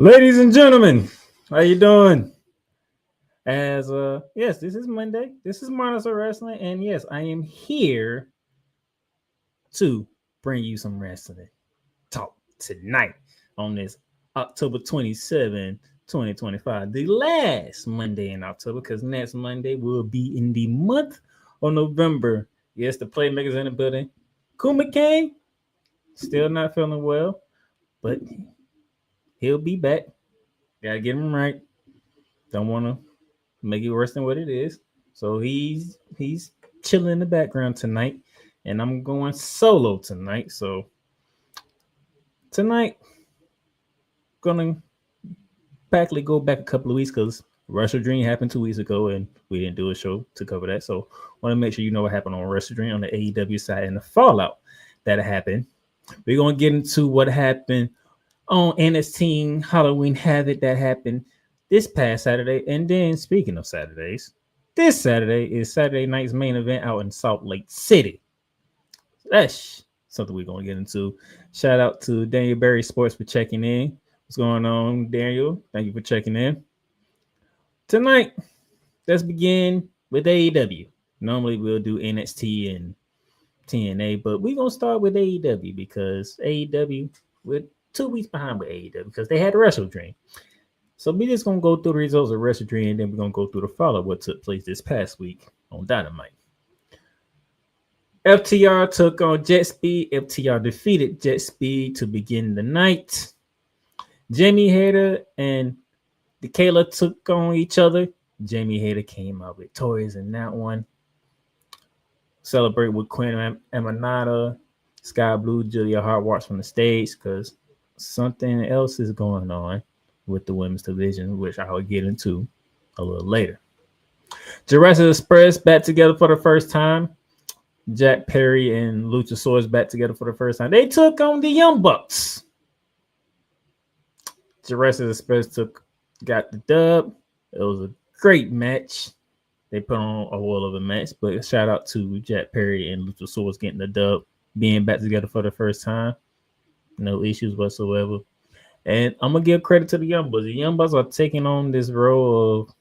Ladies and gentlemen, how you doing? Yes, this is Monday. This is Monarchs of Wrestling, and yes, I am here to bring you some wrestling talk tonight on this October 27, 2025, the last Monday in October, because next Monday will be in the month of November. Yes, the playmakers in the building. Kuma Kane, still not feeling well, but he'll be back. Gotta get him right. Don't want to make it worse than what it is. So he's chilling in the background tonight, and I'm going solo tonight. So tonight, gonna practically go back a couple of weeks because WrestleDream happened 2 weeks ago, and we didn't do a show to cover that. So want to make sure you know what happened on WrestleDream on the AEW side and the fallout that happened. We're gonna get into what happened on NXT Halloween Havoc that happened this past Saturday. And then, speaking of Saturdays, this Saturday is Saturday night's main event out in Salt Lake City. That's something we're going to get into. Shout out to Daniel Berry Sports for checking in. What's going on, Daniel? Thank you for checking in. Tonight, let's begin with AEW. Normally, we'll do NXT and TNA, but we're going to start with AEW because AEW, we're 2 weeks behind with AEW because they had the WrestleDream. So we're just going to go through the results of WrestleDream, and then we're going to go through the follow-up what took place this past week on Dynamite. FTR took on Jet Speed. FTR defeated Jet Speed to begin the night. Jamie Hayter and Kayla took on each other. Jamie Hayter came out victorious in that one. Celebrate with Quinn Amanada. Sky Blue, Julia Hart walks from the stage because something else is going on with the women's division, which I will get into a little later. Jurassic Express back together for the first time. Jack Perry and Luchasaurus back together for the first time. They took on the Young Bucks. Jurassic Express got the dub. It was a great match. They put on a whole of a match, but shout out to Jack Perry and Luchasaurus getting the dub, being back together for the first time. No issues whatsoever. And I'm gonna give credit to the Young Bucks. The Young Bucks are taking on this role of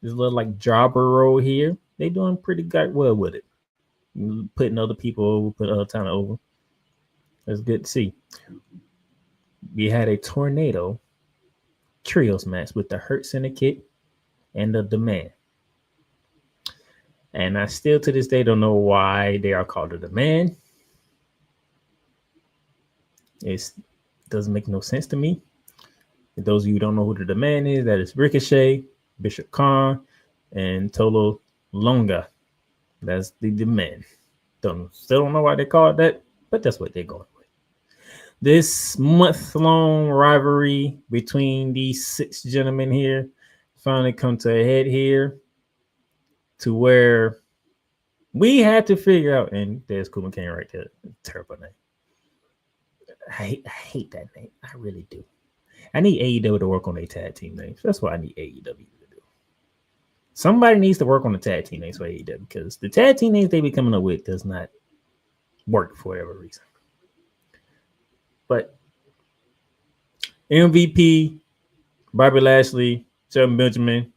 this little like jobber role here. They doing pretty well with it. Putting other people over, putting other talent over. It's good to see. We had a tornado trios match with the Hurt Syndicate and the Demand. And I still to this day don't know why they are called the Demand. It doesn't make no sense to me. For those of you who don't know who the Demand is, that is Ricochet, Bishop Khan, and Tolo Longa. That's the Demand. Still don't know why they call it that, but that's what they're going with. This month-long rivalry between these 6 gentlemen here finally come to a head here to where we had to figure out, and there's Kuma Kane right there. Terrible name. I hate that name. I really do. I need AEW to work on their tag team names. That's what I need AEW to do. Somebody needs to work on the tag team names for AEW because the tag team names they be coming up with does not work for whatever reason. But MVP, Bobby Lashley, Shelton Benjamin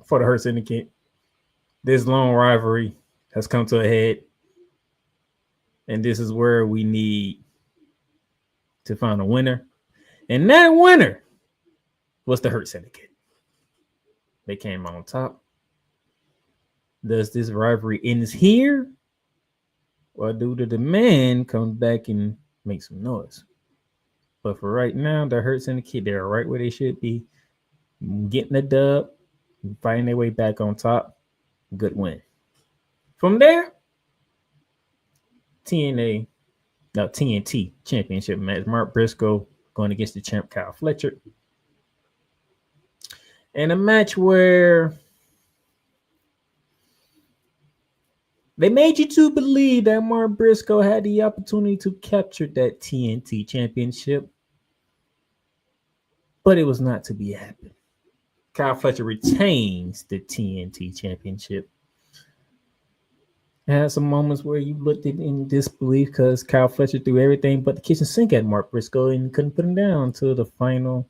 for the Hurt Syndicate. This long rivalry has come to a head. And this is where we need to find a winner. And that winner was the Hurt Syndicate. They came on top. Does this rivalry end here? Or do the Demand come back and make some noise? But for right now, the Hurt Syndicate, they're right where they should be. Getting the dub, fighting their way back on top. Good win. From there, TNT Championship match. Mark Briscoe going against the champ Kyle Fletcher. And a match where they made you to believe that Mark Briscoe had the opportunity to capture that TNT Championship. But it was not to be happened. Kyle Fletcher retains the TNT Championship. It had some moments where you looked at in disbelief because Kyle Fletcher threw everything but the kitchen sink at Mark Briscoe and couldn't put him down until the final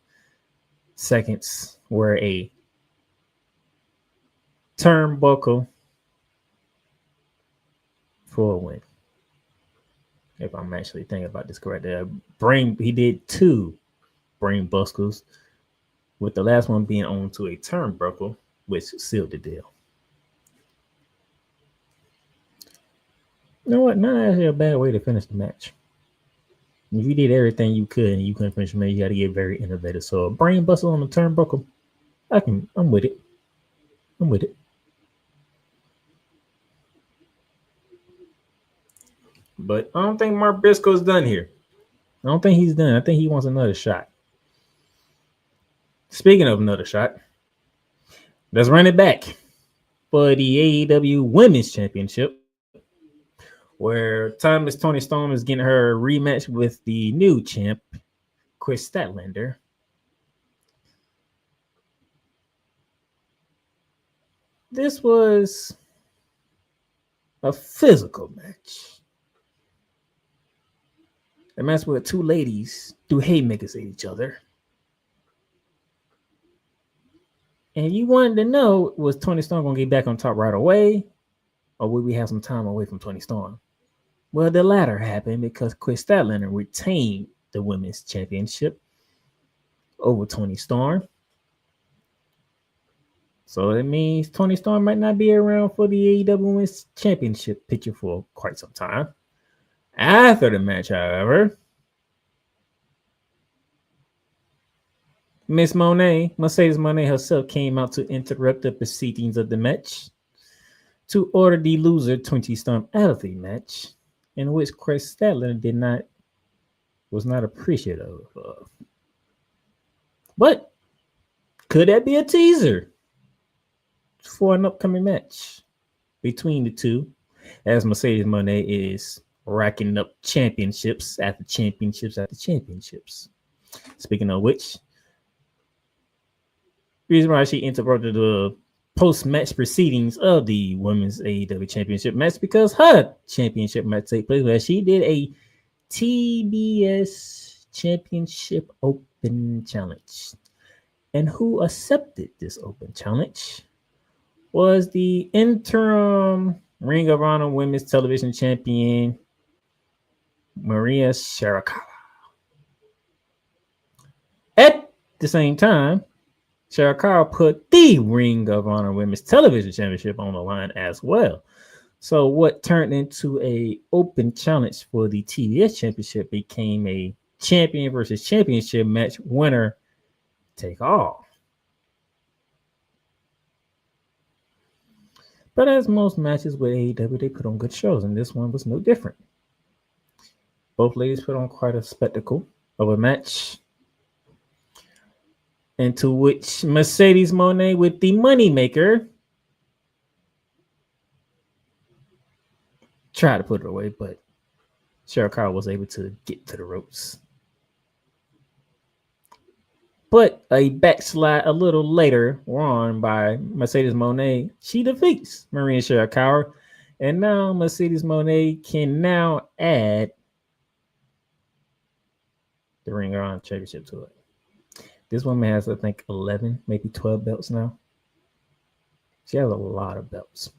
seconds where a turnbuckle for a win. If I'm actually thinking about this correctly, he did two brain buckles, with the last one being onto a turnbuckle, which sealed the deal. You know what? Not actually a bad way to finish the match. If you did everything you could and you couldn't finish the match, you got to get very innovative. So a brain bustle on the turnbuckle, I'm with it. I'm with it. But I don't think Mark Briscoe's done here. I don't think he's done. I think he wants another shot. Speaking of another shot, let's run it back for the AEW Women's Championship, where Thomas Tony Storm is getting her rematch with the new champ, Chris Statlander. This was a physical match. A match where two ladies threw haymakers at each other. And you wanted to know, was Tony Storm going to get back on top right away? Or would we have some time away from Tony Storm? Well, the latter happened because Chris Statlander retained the Women's Championship over Tony Storm. So that means Tony Storm might not be around for the AEW Women's Championship picture for quite some time. After the match, however, Mercedes Moné herself came out to interrupt the proceedings of the match to order the loser, Tony Storm, out of the match, in which Chris Statlander was not appreciative of. But could that be a teaser for an upcoming match between the two, as Mercedes Moné is racking up championships after championships after championships? Speaking of which, the reason why she interrupted the post-match proceedings of the Women's AEW Championship match because her championship match take place where she did a TBS Championship Open Challenge. And who accepted this open challenge was the interim Ring of Honor Women's Television Champion, Maria Shirakawa. At the same time, Shirakawa put the Ring of Honor Women's Television Championship on the line as well. So what turned into a open challenge for the TBS Championship became a champion versus championship match, winner take all. But as most matches with AEW, they put on good shows, and this one was no different. Both ladies put on quite a spectacle of a match, into which Mercedes Moné with the moneymaker tried to put it away, but Shirakawa was able to get to the ropes. But a backslide a little later on by Mercedes Moné, she defeats Maria Shirakawa, and now Mercedes Moné can now add the Ring of Honor Championship to it. This woman has, I think, 11, maybe 12 belts now. She has a lot of belts,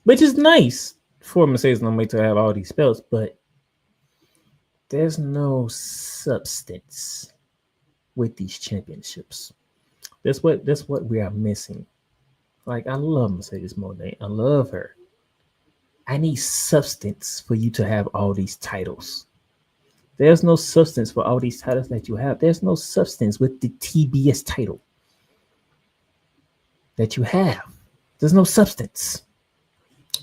which is nice for Mercedes Moné to have all these belts, but there's no substance with these championships. That's what we are missing. Like, I love Mercedes Moné. I love her. I need substance for you to have all these titles. There's no substance for all these titles that you have. There's no substance with the TBS title that you have. There's no substance.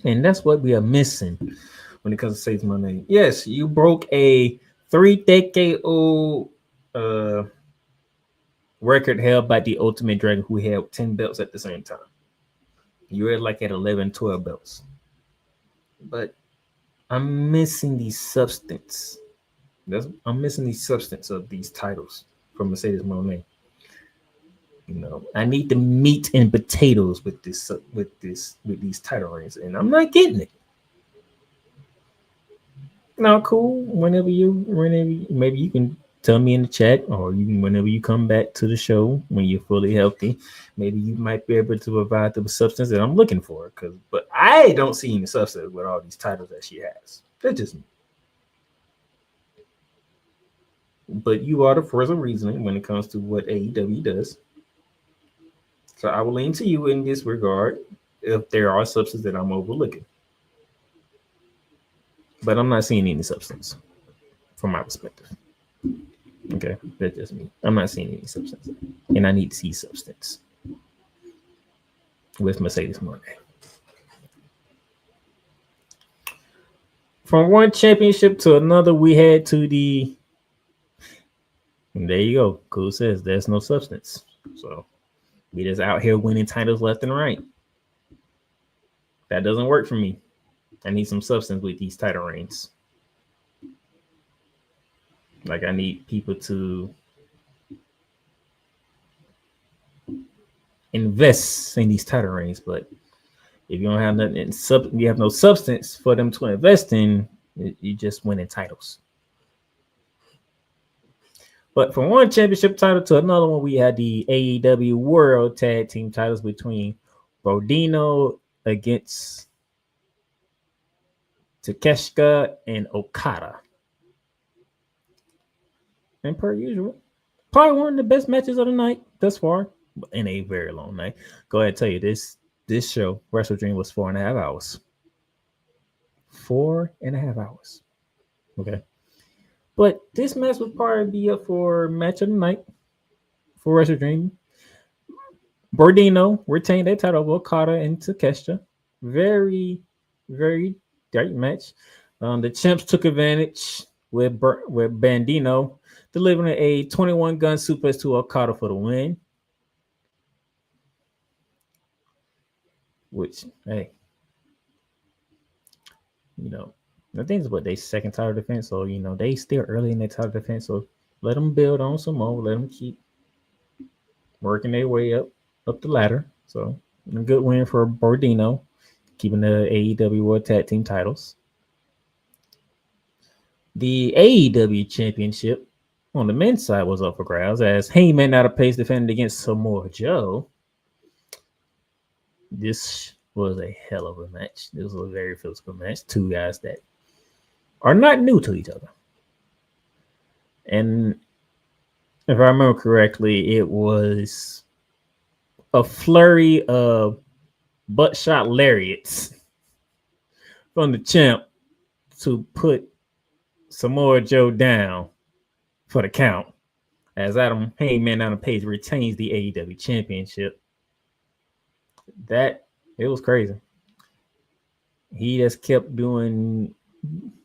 And that's what we are missing when it comes to Mercedes Moné. Yes, you broke a 3-decade-old record held by the Ultimate Dragon, who held 10 belts at the same time. You were like at 11, 12 belts. But I'm missing the substance. I'm missing the substance of these titles from Mercedes Moné. I need the meat and potatoes with these title reigns, and I'm not getting it. Now, cool. Maybe you can tell me in the chat, or whenever you come back to the show when you're fully healthy, maybe you might be able to provide the substance that I'm looking for. But I don't see any substance with all these titles that she has. That's just me. But you are the first of reasoning when it comes to what AEW does. So I will lean to you in this regard if there are substances that I'm overlooking. But I'm not seeing any substance from my perspective. Okay, that's just me. I'm not seeing any substance. And I need to see substance with Mercedes Moné. From one championship to another, we had to the. And there you go. Cool says there's no substance. So we just out here winning titles left and right. That doesn't work for me. I need some substance with these title reigns. Like, I need people to invest in these title reigns, but if you don't have nothing, you have no substance for them to invest in, you just winning titles. But from one championship title to another one, we had the AEW World Tag Team titles between Brodino against Takeshita and Okada. And per usual, probably one of the best matches of the night thus far, in a very long night. Go ahead and tell you this show, WrestleDream, was 4.5 hours. 4.5 hours. Okay. But this match would probably be up for match of the night for WrestleDream. Brodino retained that title of Okada and Takeshita. Very, very great match. The champs took advantage with Bandino delivering a 21 gun suplex to Okada for the win. Which, hey, the thing is, they second title defense, so they still early in their title defense. So let them build on some more. Let them keep working their way up the ladder. So a good win for Brodino, keeping the AEW World Tag Team titles. The AEW Championship on the men's side was up for grabs as Heyman out of pace defended against Samoa Joe. This was a hell of a match. This was a very physical match. Two guys that are not new to each other. And if I remember correctly, it was a flurry of butt shot lariats from the champ to put Samoa Joe down for the count as Adam Heyman on the page retains the AEW Championship. It was crazy. He just kept doing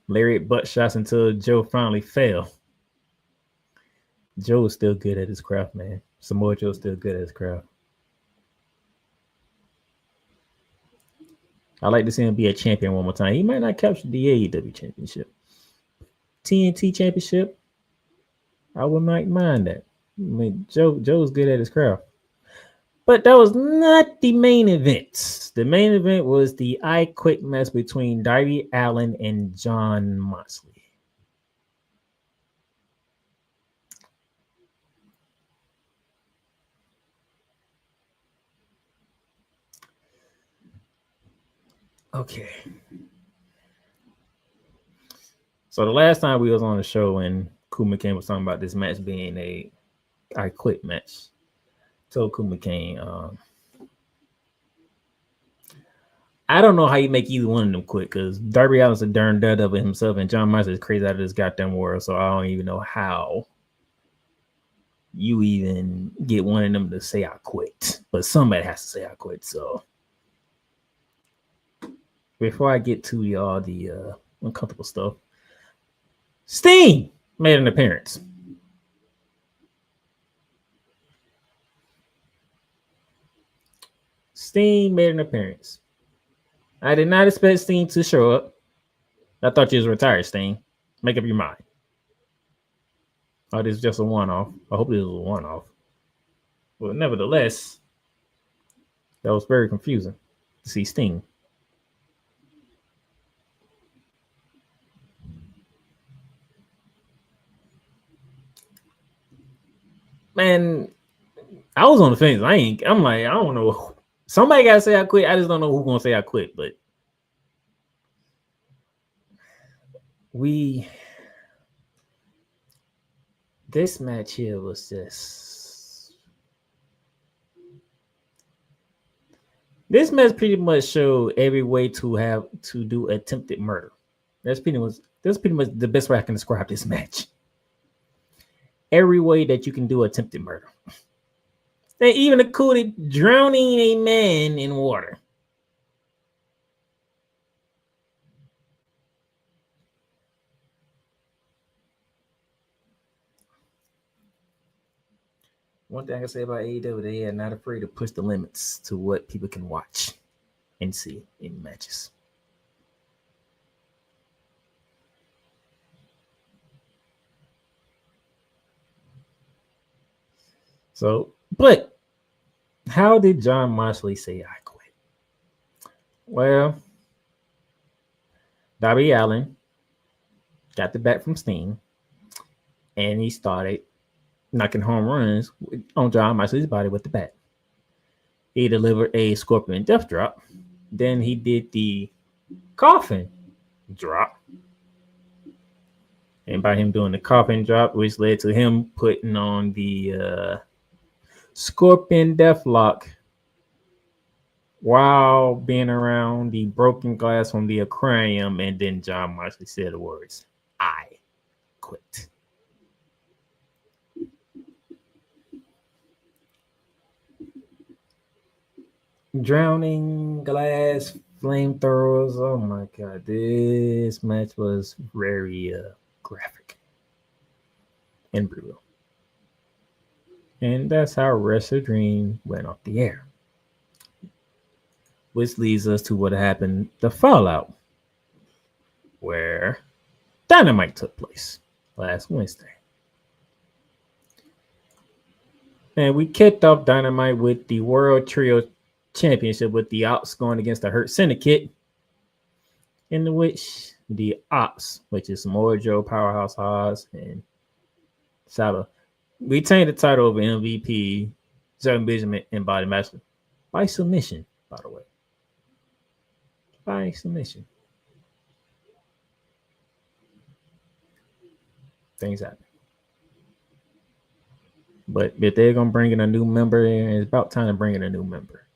lariat butt shots until Joe finally fell. Joe is still good at his craft, man. Samoa Joe's still good at his craft. I'd like to see him be a champion one more time. He might not capture the AEW Championship. TNT Championship, I would not mind that. I mean, Joe's good at his craft. But that was not the main event. The main event was the I Quit match between Darby Allin and Jon Moxley. Okay. So the last time we was on the show and Kuma Kane was talking about this match being a I Quit match, told Kuma Kane, I don't know how you make either one of them quit because Darby Allin's a darn daredevil himself and Jon Moxley is crazy out of this goddamn world. So I don't even know how you even get one of them to say I quit. But somebody has to say I quit. So before I get to all the uncomfortable stuff, Sting made an appearance. Sting made an appearance. I did not expect Sting to show up. I thought you was retired, Sting. Make up your mind. Oh, this is just a one-off. I hope this is a one-off. Well, nevertheless, that was very confusing to see Sting. Man, I was on the fence. I'm like, I don't know. Somebody gotta say I quit. I just don't know who's gonna say I quit. But we this match here was just this match pretty much showed every way to have to do attempted murder. That's pretty much the best way I can describe this match. Every way that you can do attempted murder. They even included drowning a man in water. One thing I can say about AEW, they are not afraid to push the limits to what people can watch and see in matches. So, but how did John Moxley say I quit? Well, Darby Allin got the bat from Sting, and he started knocking home runs on John Moxley's body with the bat. He delivered a Scorpion Death Drop. Then he did the Coffin Drop. And by him doing the Coffin Drop, which led to him putting on the Scorpion Deathlock while being around the broken glass from the aquarium, and then John Moxley said the words, I quit. Drowning glass flamethrowers. Oh my god, this match was very graphic and brutal. And that's how WrestleDream went off the air. Which leads us to what happened, the Fallout, where Dynamite took place last Wednesday. And we kicked off Dynamite with the World Trio Championship with the Ops going against the Hurt Syndicate, in which the Ops, which is Samoa Joe, Powerhouse Hobbs, and Saba, retained the title over MVP, Zelton Benjamin, and Body Master by submission, by the way. By submission. Things happen. But if they're going to bring in a new member, it's about time to bring in a new member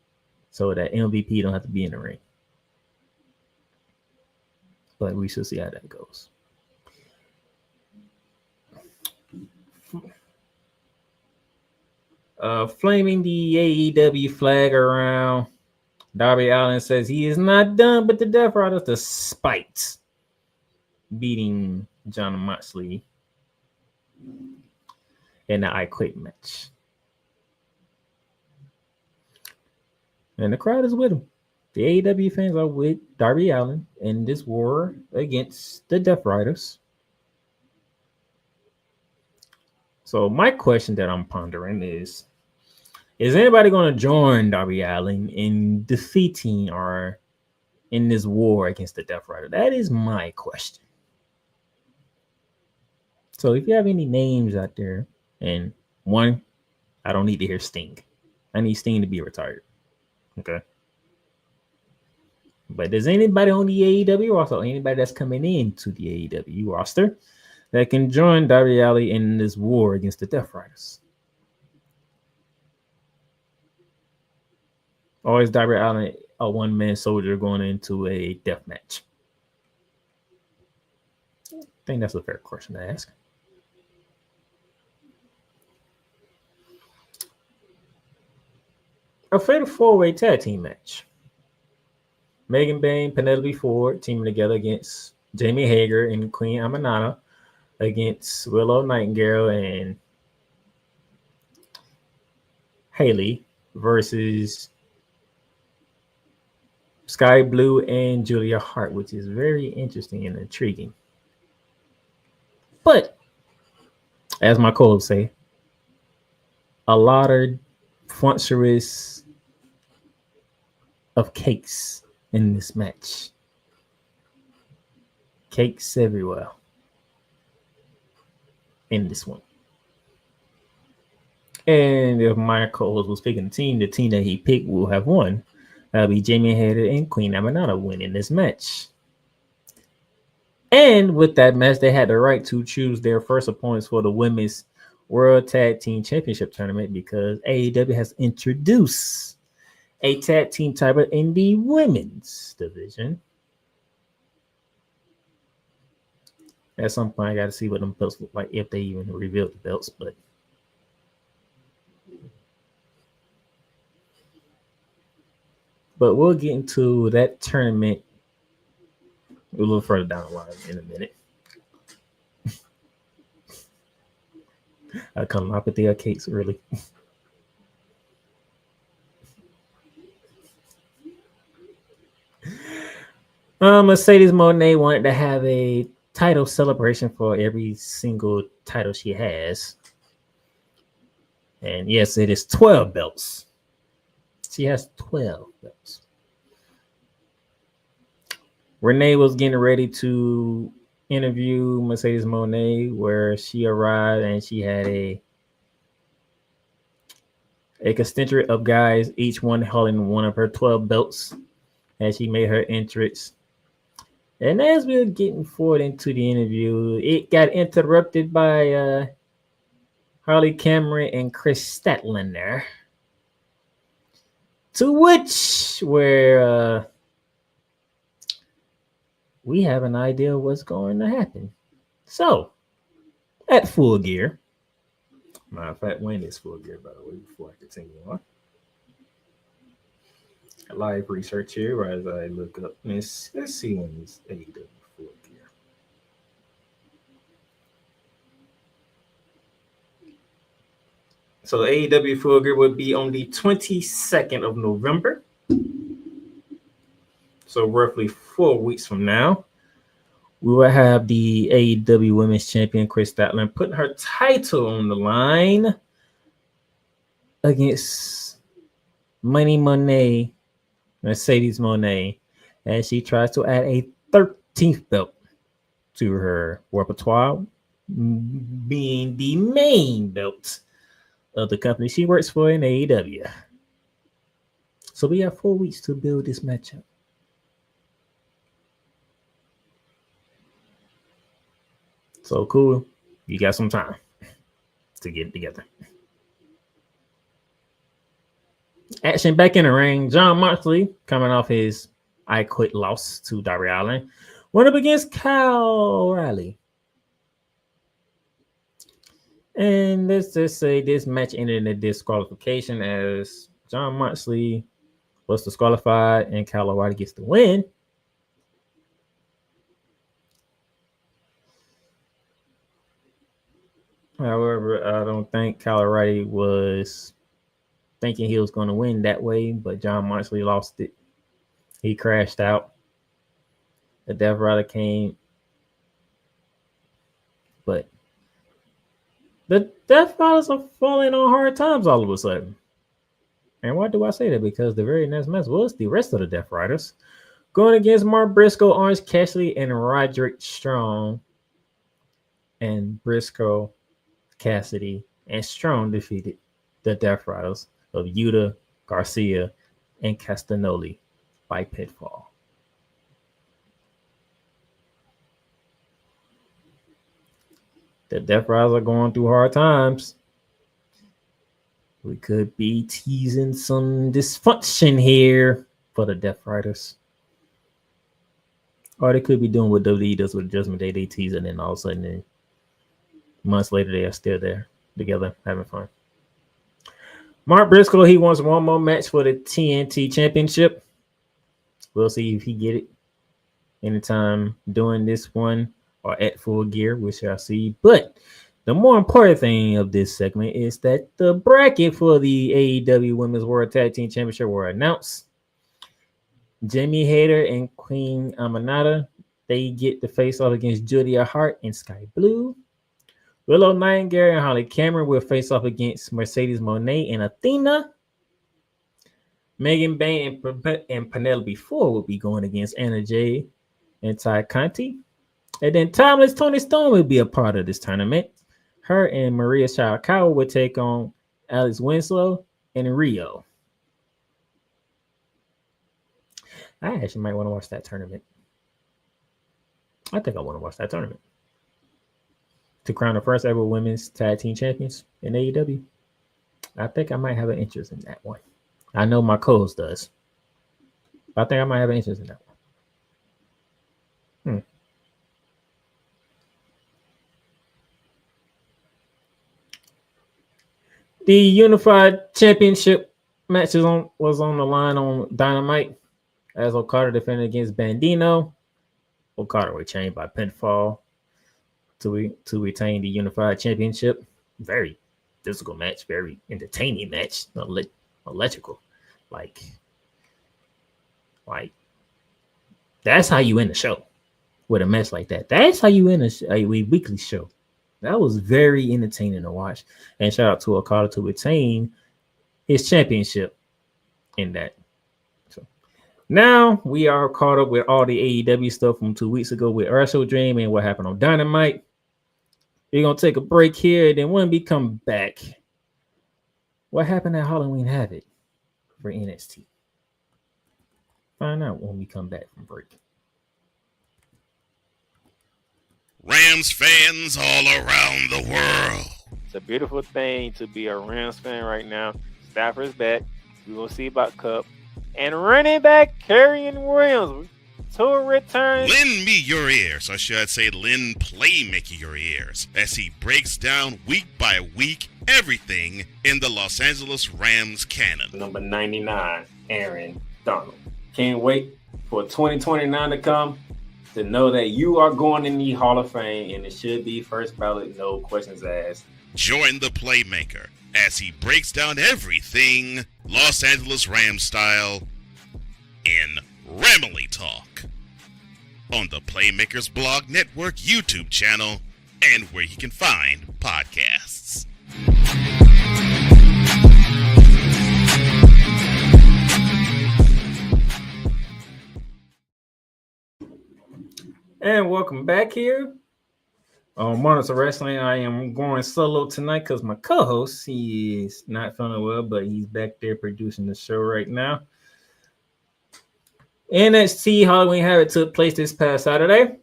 so that MVP don't have to be in the ring. But we shall see how that goes. Flaming the AEW flag around, Darby Allin says he is not done with the Death Riders despite beating John Moxley in the I Quit match. And the crowd is with him. The AEW fans are with Darby Allin in this war against the Death Riders. So my question that I'm pondering is anybody going to join Darby Allin in defeating or in this war against the Death Rider? That is my question. So if you have any names out there, and one, I don't need to hear Sting. I need Sting to be retired. Okay. But does anybody on the AEW roster, anybody that's coming into the AEW roster, that can join Darby Allin in this war against the Death Riders? Or is Darby Allin a one-man soldier going into a death match? I think that's a fair question to ask. A fatal four-way tag team match. Megan Bain, Penelope Ford teaming together against Jamie Hager and Queen Aminata against Willow Nightingale and Haley versus Sky Blue and Julia Hart, which is very interesting and intriguing. But as my co-hosts say, a lot of front series of cakes in this match. Cakes everywhere in this one. And if my co-host was picking the team that he picked will have won. That'll be Jamie Hayter and Queen Aminata winning this match. And with that match, they had the right to choose their first opponents for the Women's World Tag Team Championship Tournament because AEW has introduced a tag team title in the women's division. At some point, I got to see what them belts look like if they even revealed the belts, but we'll get into that tournament a little further down the line in a minute. I come up with the cakes really. Mercedes Moné wanted to have a title celebration for every single title she has. And yes, it is 12 belts. She has 12 belts. Renee was getting ready to interview Mercedes Moné where she arrived and she had a contingent of guys, each one holding one of her 12 belts as she made her entrance. And as we were getting forward into the interview, it got interrupted by Harley Cameron and Chris Statlander. To which, where we have an idea of what's going to happen. So, at Full Gear, matter of fact, when is Full Gear, by the way, before I continue on? Live research here as I look up. Let's see when is AEW Full Gear. So AEW Full Gear would be on the 22nd of November. So roughly 4 weeks from now, we will have the AEW Women's Champion Chris Statlander putting her title on the line against Money Moné, Mercedes Moné, as she tries to add a 13th belt to her repertoire, being the main belt of the company she works for in AEW. So we have 4 weeks to build this matchup. So cool. You got some time to get it together. Action back in the ring. John Moxley, coming off his I Quit loss to Darby Allin, went up against Kyle O'Reilly. And let's just say this match ended in a disqualification as John Moxley was disqualified and Kyle O'Reilly gets the win. However, I don't think Kyle O'Reilly was thinking he was going to win that way, but John Moxley lost it. He crashed out. The Death Rider came, but the Death Riders are falling on hard times all of a sudden. And why do I say that? Because the very next match was the rest of the Death Riders going against Mark Briscoe, Orange Cassidy, and Roderick Strong. And Briscoe, Cassidy, and Strong defeated the Death Riders of Yuta, Garcia, and Castagnoli by pinfall. The Death Riders are going through hard times. We could be teasing some dysfunction here for the Death Riders. Or they could be doing what WWE does with Judgment Day. They tease and then all of a sudden, months later, they are still there together having fun. Mark Briscoe, he wants one more match for the TNT Championship. We'll see if he get it anytime during this one or at Full Gear. We shall see. But the more important thing of this segment is that the bracket for the AEW Women's World Tag Team Championship were announced. Jamie Hayter and Queen Aminata, they get the face off against Julia Hart and Sky Blue. Willow Nightingale and Holly Cameron will face off against Mercedes Moné and Athena. Megan Bain and Penelope Ford will be going against Anna Jay and Ty Conti. And then Timeless Tony Storm will be a part of this tournament. Her and Maria Shirakawa will take on Alex Winslow and Rio. I actually might want to watch that tournament. I think I want to watch that tournament. To crown the first ever women's tag team champions in AEW. I think I might have an interest in that one. I know my co-host does. I think I might have an interest in that one. The Unified Championship match was on the line on Dynamite as Okada defended against Bandino. Okada retained by pinfall to retain the Unified Championship. Very physical match, very entertaining match, electrical. Like that's how you end the show with a match like that. That's how you end a weekly show. That was very entertaining to watch. And shout out to Okada to retain his championship in that. So now we are caught up with all the AEW stuff from 2 weeks ago with WrestleDream and what happened on Dynamite. We're going to take a break here. Then when we come back, what happened at Halloween Havoc for NXT? Find out when we come back from break. Rams fans all around the world. It's a beautiful thing to be a Rams fan right now. Stafford's back. We will see about Cup. And running back Kerryon Williams to return. Lend me your ears, or should I say lend Playmaker your ears, as he breaks down week by week everything in the Los Angeles Rams canon. Number 99, Aaron Donald. Can't wait for 2029 to come to know that you are going in the Hall of Fame, and it should be first ballot, no questions asked. Join the Playmaker as he breaks down everything Los Angeles Rams style in Ramily Talk on the Playmakers Blog Network YouTube channel and where you can find podcasts. And welcome back here on Monarchs of Wrestling. I am going solo tonight because my co-host, he is not feeling well, but he's back there producing the show right now. NXT Halloween Havoc took place this past Saturday.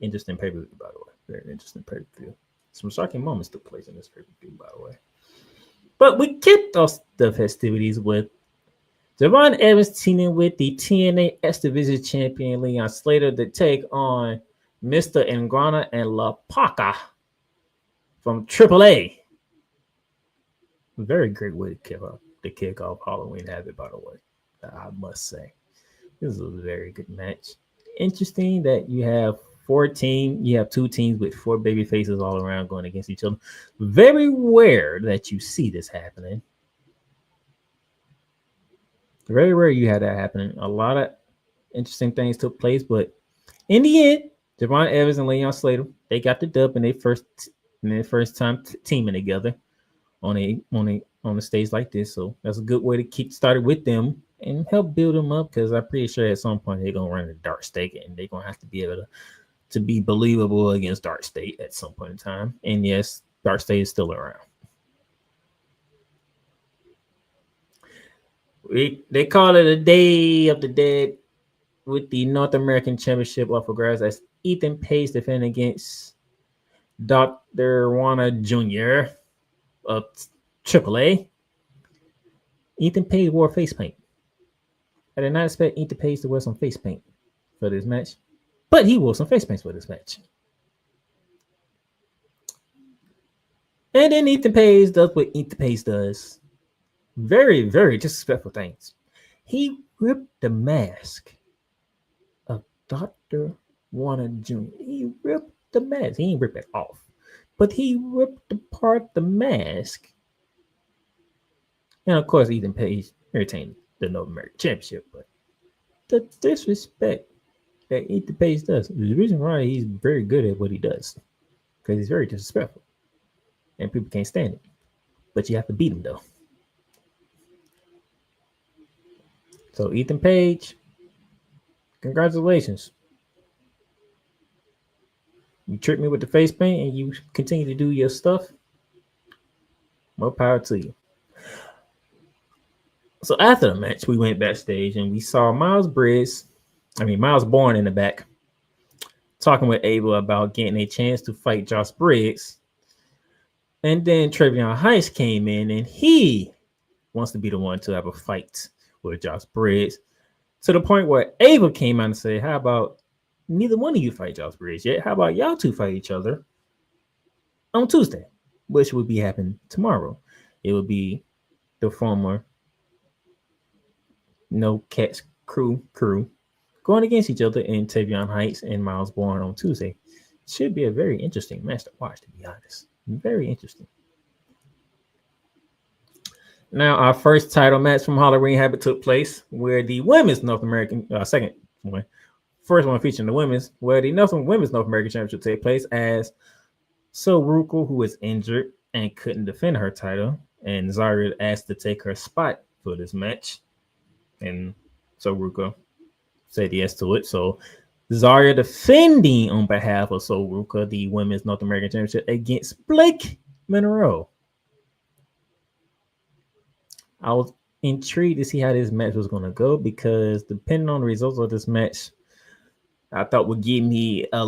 Interesting pay-per-view, by the way. Very interesting pay-per-view. Some shocking moments took place in this pay-per-view, by the way. But we kicked off the festivities with Javon Evans teaming with the TNA X Division champion Leon Slater to take on Mr. Ingrana and La Paca from AAA. Very great way to kick off Halloween Havoc, by the way. I must say. This is a very good match. Interesting that you have two teams with 4 baby faces all around going against each other. Very rare that you see this happening. Very rare you had that happening. A lot of interesting things took place, but in the end, Javon Evans and Leon Slater, they got the dub in their first time teaming together on a stage like this. So that's a good way to keep started with them and help build them up, because I'm pretty sure at some point they're gonna run a Dark State and they're gonna have to be able to be believable against Dark State at some point in time. And yes, Dark State is still around. They call it a Day of the Dead with the North American Championship up for grabs as Ethan Page defending against Dr. Juana Jr. of AAA. Ethan Page wore face paint. I did not expect Ethan Page to wear some face paint for this match, but he wore some face paints for this match. And then Ethan Page does what Ethan Page does. Very, very disrespectful things. He ripped the mask of Dr. Warner Jr. He ripped the mask. He didn't rip it off, but he ripped apart the mask. And of course, Ethan Page retained the North American Championship. But the disrespect that Ethan Page does is the reason why he's very good at what he does, because he's very disrespectful. And people can't stand it. But you have to beat him, though. So Ethan Page, congratulations. You tricked me with the face paint and you continue to do your stuff. More power to you. So after the match, we went backstage and we saw Miles Bourne in the back, talking with Abel about getting a chance to fight Josh Briggs. And then Trevion Heights came in and he wants to be the one to have a fight with Josh Briggs. To the point where Abel came out and said, how about neither one of you fight Josh Briggs yet? How about y'all two fight each other on Tuesday, which would be happening tomorrow? It would be the former No Cats crew going against each other in Tavion Heights and Miles Bourne on Tuesday. Should be a very interesting match to watch, to be honest. Very interesting. Now, our first title match from Halloween Havoc took place where the women's North American, first one featuring the women's, where the women's North American Championship take place as Ruka, who was injured and couldn't defend her title, and Zarya asked to take her spot for this match. And Ruka said yes to it. So Zarya defending on behalf of Ruka the women's North American Championship against Blake Monroe. I was intrigued to see how this match was going to go because depending on the results of this match, I thought would give me a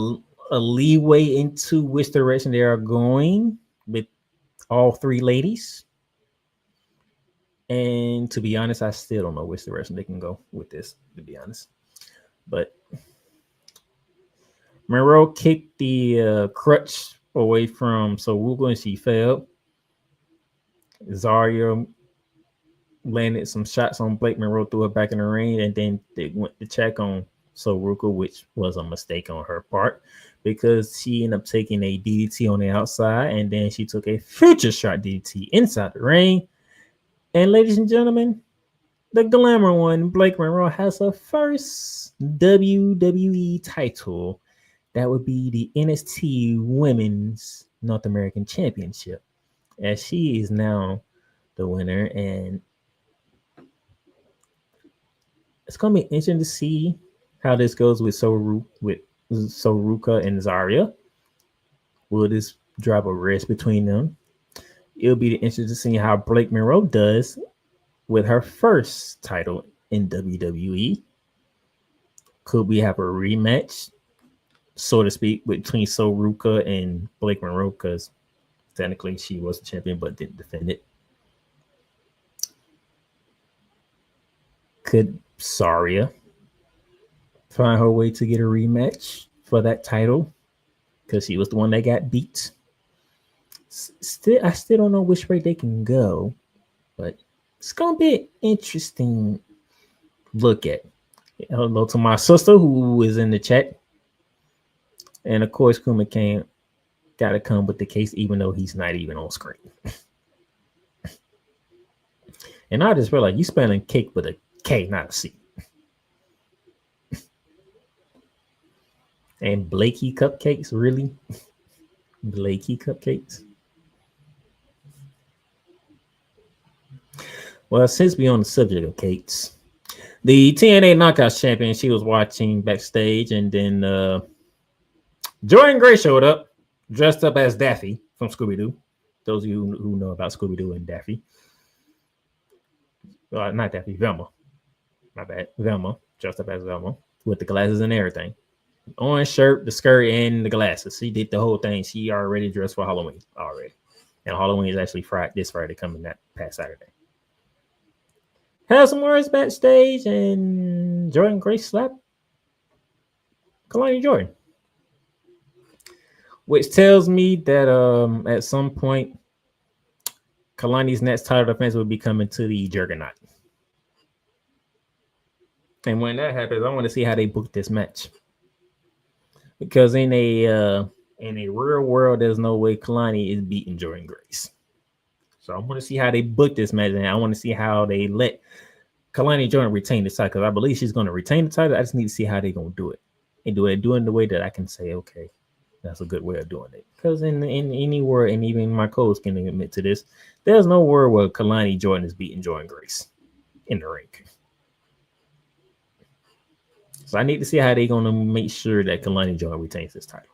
leeway into which direction they are going with all three ladies. And to be honest, I still don't know which direction they can go with this, to be honest. But Monroe kicked the crutch away from Ruka and she fell. Zarya landed some shots on Blake Monroe, threw her back in the ring, and then they went to check on Ruka, which was a mistake on her part because she ended up taking a DDT on the outside, and then she took a future shot DDT inside the ring. And ladies and gentlemen, the glamour one, Blake Monroe, has her first WWE title. That would be the NXT Women's North American Championship, as she is now the winner. And it's going to be interesting to see how this goes with Ruka and Zarya. Will this drive a risk between them? It'll be interesting to see how Blake Monroe does with her first title in WWE. Could we have a rematch, so to speak, between Ruka and Blake Monroe? Because technically she was the champion but didn't defend it. Could Zarya find her way to get a rematch for that title? Because she was the one that got beat. I still don't know which way they can go, but it's gonna be an interesting look at. Hello to my sister who is in the chat, and of course Kuma gotta come with the case, even though he's not even on screen. And I just realized you spelling cake with a K, not a C. And Blakey cupcakes, really? Blakey cupcakes. Well, since we're on the subject of cakes, the TNA Knockouts champion, she was watching backstage, and then Jordan Gray showed up, dressed up as Daffy from Scooby-Doo. Those of you who know about Scooby-Doo and Daffy. Not Daffy, Velma. My bad. Velma, dressed up as Velma, with the glasses and everything. Orange shirt, the skirt, and the glasses. She did the whole thing. She already dressed for Halloween already. And Halloween is actually this Friday coming that past Saturday. Had some words backstage, and Jordan Grace slapped Kalani Jordan, which tells me that at some point Kalani's next title defense will be coming to the Juggernaut. And when that happens, I want to see how they book this match, because in a real world, there's no way Kalani is beating Jordan Grace. So I want to see how they book this match, and I want to see how they let Kalani Jordan retain the title, because I believe she's going to retain the title. I just need to see how they're going to do it, and do it in the way that I can say, okay, that's a good way of doing it. Because in any world, and even my coach can admit to this, there's no world where Kalani Jordan is beating Jordan Grace in the ring. So I need to see how they're going to make sure that Kalani Joy retains this title.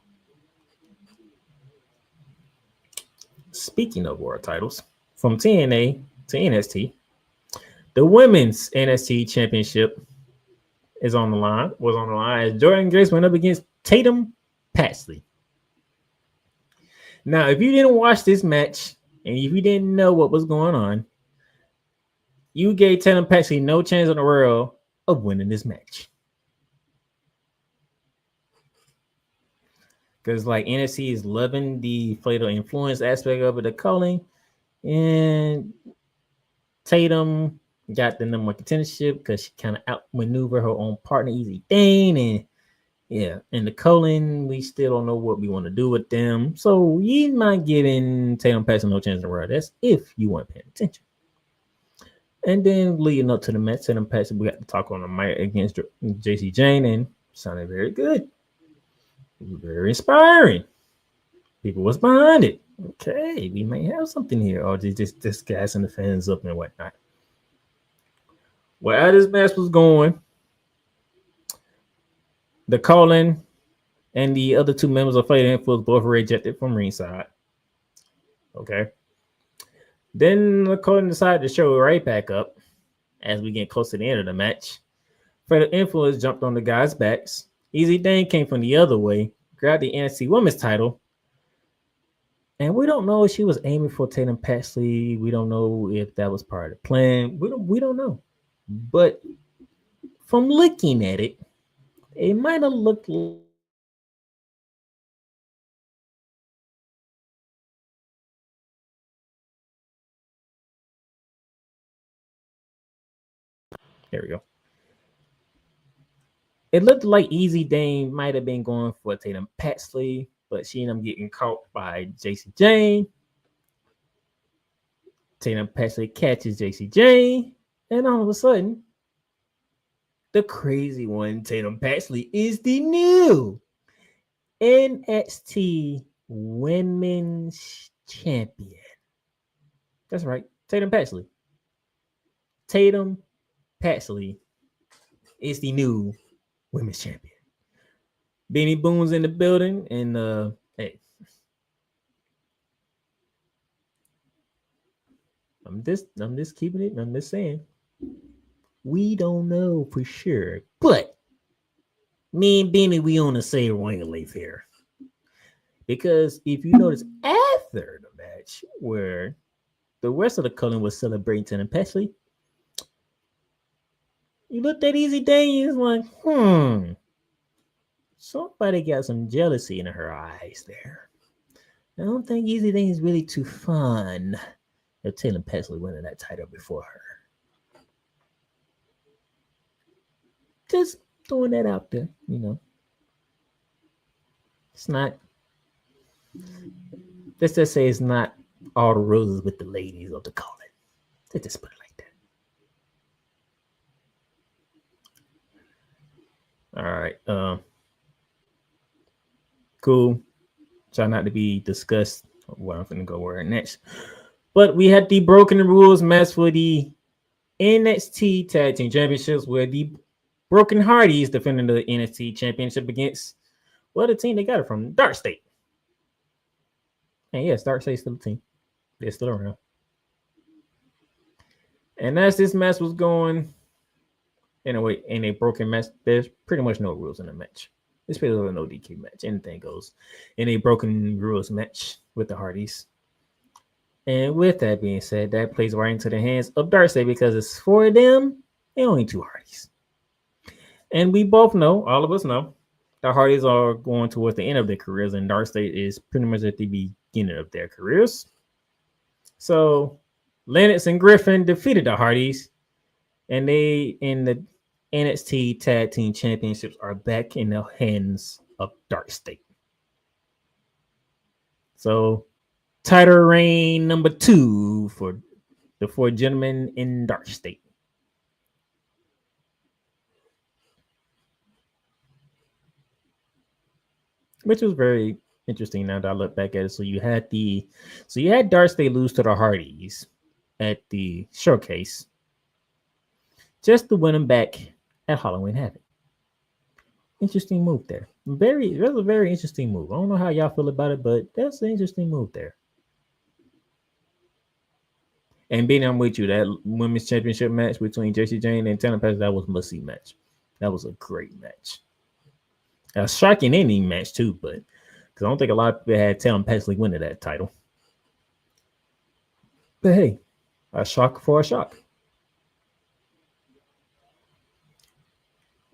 Speaking of world titles, from TNA to NXT, the women's NXT championship was on the line as Jordan Grace went up against Tatum Paxley. Now, if you didn't watch this match and if you didn't know what was going on, you gave Tatum Paxley no chance in the world of winning this match. Because like NXT is loving the fatal influence aspect of it, the calling, and Tatum got the number one contendership because she kind of outmaneuvered her own partner, Easy Dane, and yeah, and the Colin, we still don't know what we want to do with them. So you not giving Tatum Paxley no chance in the world. That's if you weren't paying attention. And then leading up to the match, Tatum Paxley, we got to talk on the mic against JC Jane, and sounded very good. Very inspiring. People was behind it. Okay, we may have something here. Or just gassing the fans up and whatnot. Well, as this match was going, the Colin and the other two members of Fatal Influence both were ejected from ringside. Okay. Then the Colin decided to show right back up as we get close to the end of the match. Fatal Influence jumped on the guys' backs. Easy Dane came from the other way, grabbed the NXT Women's title. And we don't know if she was aiming for Tatum Paxley. We don't know if that was part of the plan. We don't know. But from looking at it, it might have looked like there we go. It looked like Easy Dane might have been going for Tatum Paxley, but she ended up getting caught by JC Jane. Tatum Paxley catches JC Jane, and all of a sudden, the crazy one, Tatum Paxley, is the new NXT Women's Champion. That's right, Tatum Paxley. Tatum Paxley is the new Women's Champion. Beanie Boom's in the building, and hey, I'm just keeping it. I'm just saying, we don't know for sure, but me and Beanie, we on the same wavelength here. Because if you notice after the match, where the rest of the Cullen was celebrating Tatum Paxley, you looked at Easy Dane and was like, somebody got some jealousy in her eyes there. I don't think Easy Dane is really too fond of Tatum Paxley winning that title before her. Just throwing that out there, you know. It's not, let's just say it's not all the roses with the ladies of the calling. Let's just put it like that. All right. Cool. Try not to be discussed. Well, I'm going to go where next. But we had the Broken Rules match for the NXT Tag Team Championships, where the Broken Hardys defending the NXT Championship against, well, the team they got it from, Dark State. And yes, Dark State's still a team. They're still around. And as this match was going, anyway, in a broken match, there's pretty much no rules in the match. It's pretty much no DQ match. Anything goes in a broken rules match with the Hardys. And with that being said, that plays right into the hands of Dark State because it's for them and only two Hardys. And we both know, all of us know, the Hardys are going towards the end of their careers, and Dark State is pretty much at the beginning of their careers. So Lennox and Griffin defeated the Hardys, and they in the NXT Tag Team Championships are back in the hands of Dark State. So title reign number 2 for the 4 gentlemen in Dark State. Which was very interesting now that I look back at it. So you had Dark State lose to the Hardys at the showcase just to win them back at Halloween Havoc. Interesting move there. That's a very interesting move. I don't know how y'all feel about it, but that's an interesting move there. And being I'm with you, that women's championship match between Jessie Jane and Taylor Pass, that was a must-see match. That was a great match. A striking ending match too, but because I don't think a lot of people had Taylor Paxley winning that title. But hey, a shock for a shock.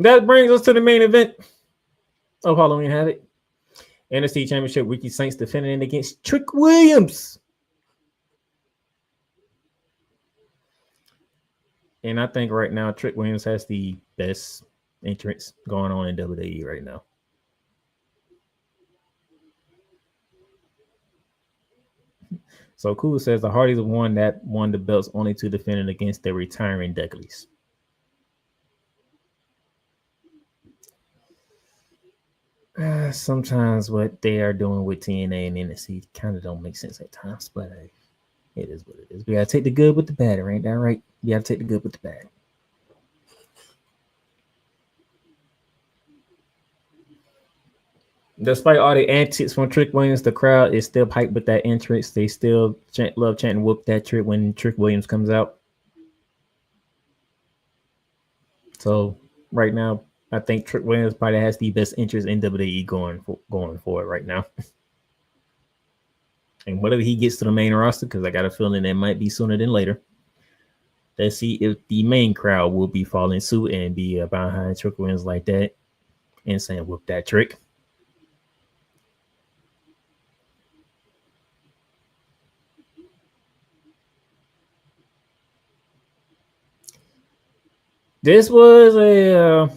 That brings us to the main event of Halloween Havoc. NXT Championship, Ricky Saints defending against Trick Williams. And I think right now Trick Williams has the best entrance going on in WWE right now. So Cool says the Hardys won the belts only to defend it against the retiring Dudleys. Sometimes what they are doing with TNA and NXT kind of don't make sense at times, but it is what it is. We gotta take the good with the bad, ain't that right? You gotta take the good with the bad. Despite all the antics from Trick Williams, the crowd is still hyped with that entrance. They still love chanting "whoop that trick" when Trick Williams comes out. So right now, I think Trick Williams probably has the best interest in WWE going forward right now. And whatever he gets to the main roster, because I got a feeling it might be sooner than later. Let's see if the main crowd will be following suit and be behind Trick Williams like that and saying "whoop that trick." This was a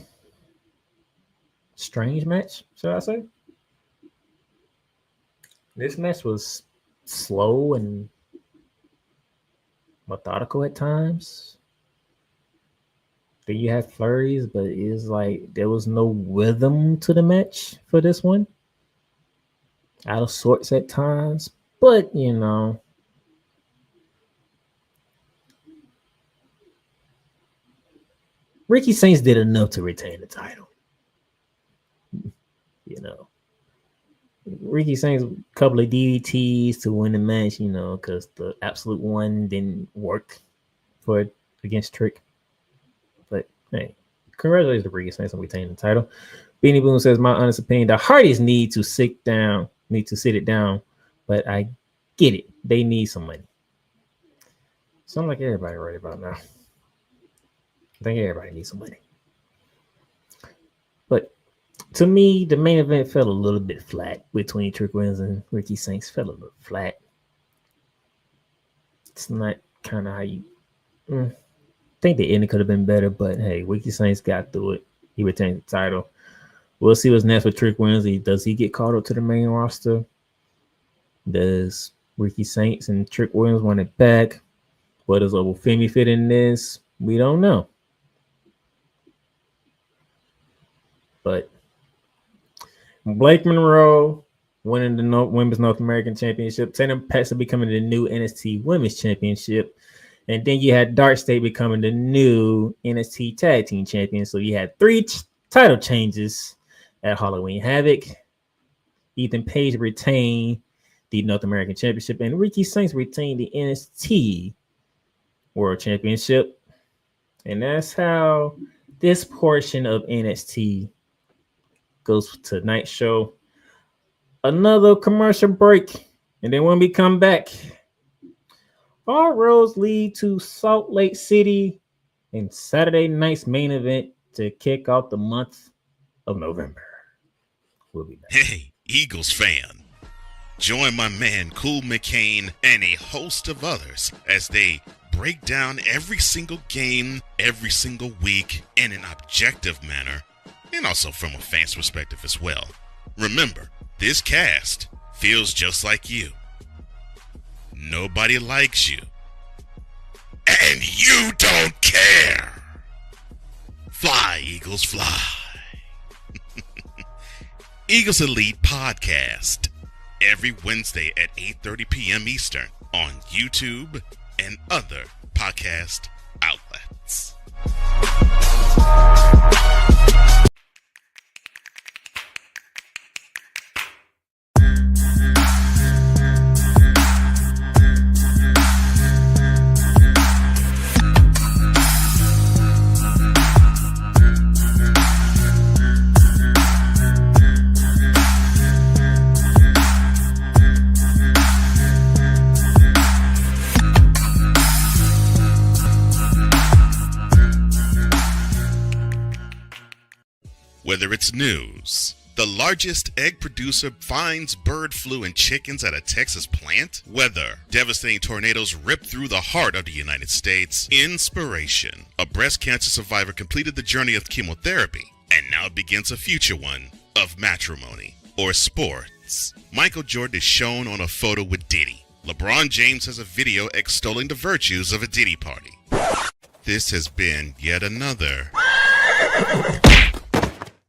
strange match, should I say? This match was slow and methodical at times. Then you had flurries, but it's like there was no rhythm to the match for this one. Out of sorts at times, but you know. Ricky Saints did enough to retain the title. You know. Ricky Saints a couple of DDTs to win the match, you know, because the absolute one didn't work for against Trick. But hey, congratulations to Ricky Saints on retaining the title. Beanie Boom says, my honest opinion, the Hardys need to sit it down, but I get it. They need some money. Sound like everybody right about now. I think everybody needs some money. But to me, the main event fell a little bit flat between Trick Williams and Ricky Saints. Fell a little flat. It's not kind of how you think the ending could have been better, but hey, Ricky Saints got through it. He retained the title. We'll see what's next with Trick Williams. Does he get called up to the main roster? Does Ricky Saints and Trick Williams want it back? What does Obafemi fit in this? We don't know. But Blake Monroe winning the Women's North American Championship, Tatum Paxton becoming the new NXT Women's Championship, and then you had Dark State becoming the new NXT Tag Team Champion. So you had three title changes at Halloween Havoc. Ethan Page retained the North American Championship, and Ricky Saints retained the NXT World Championship. And that's how this portion of NXT goes to tonight's show. Another commercial break, and then when we come back, all roads lead to Salt Lake City and Saturday night's main event to kick off the month of November. We'll be back. Hey, Eagles fan. Join my man Cool McCain and a host of others as they break down every single game, every single week in an objective manner, and also from a fan's perspective as well. Remember, this cast feels just like you. Nobody likes you. And you don't care. Fly, Eagles, fly. Eagles Elite Podcast. Every Wednesday at 8:30 p.m. Eastern on YouTube and other podcast outlets. Whether it's news, the largest egg producer finds bird flu in chickens at a Texas plant, weather, devastating tornadoes rip through the heart of the United States, inspiration, a breast cancer survivor completed the journey of chemotherapy and now begins a future one of matrimony or sports. Michael Jordan is shown on a photo with Diddy. LeBron James has a video extolling the virtues of a Diddy party. This has been yet another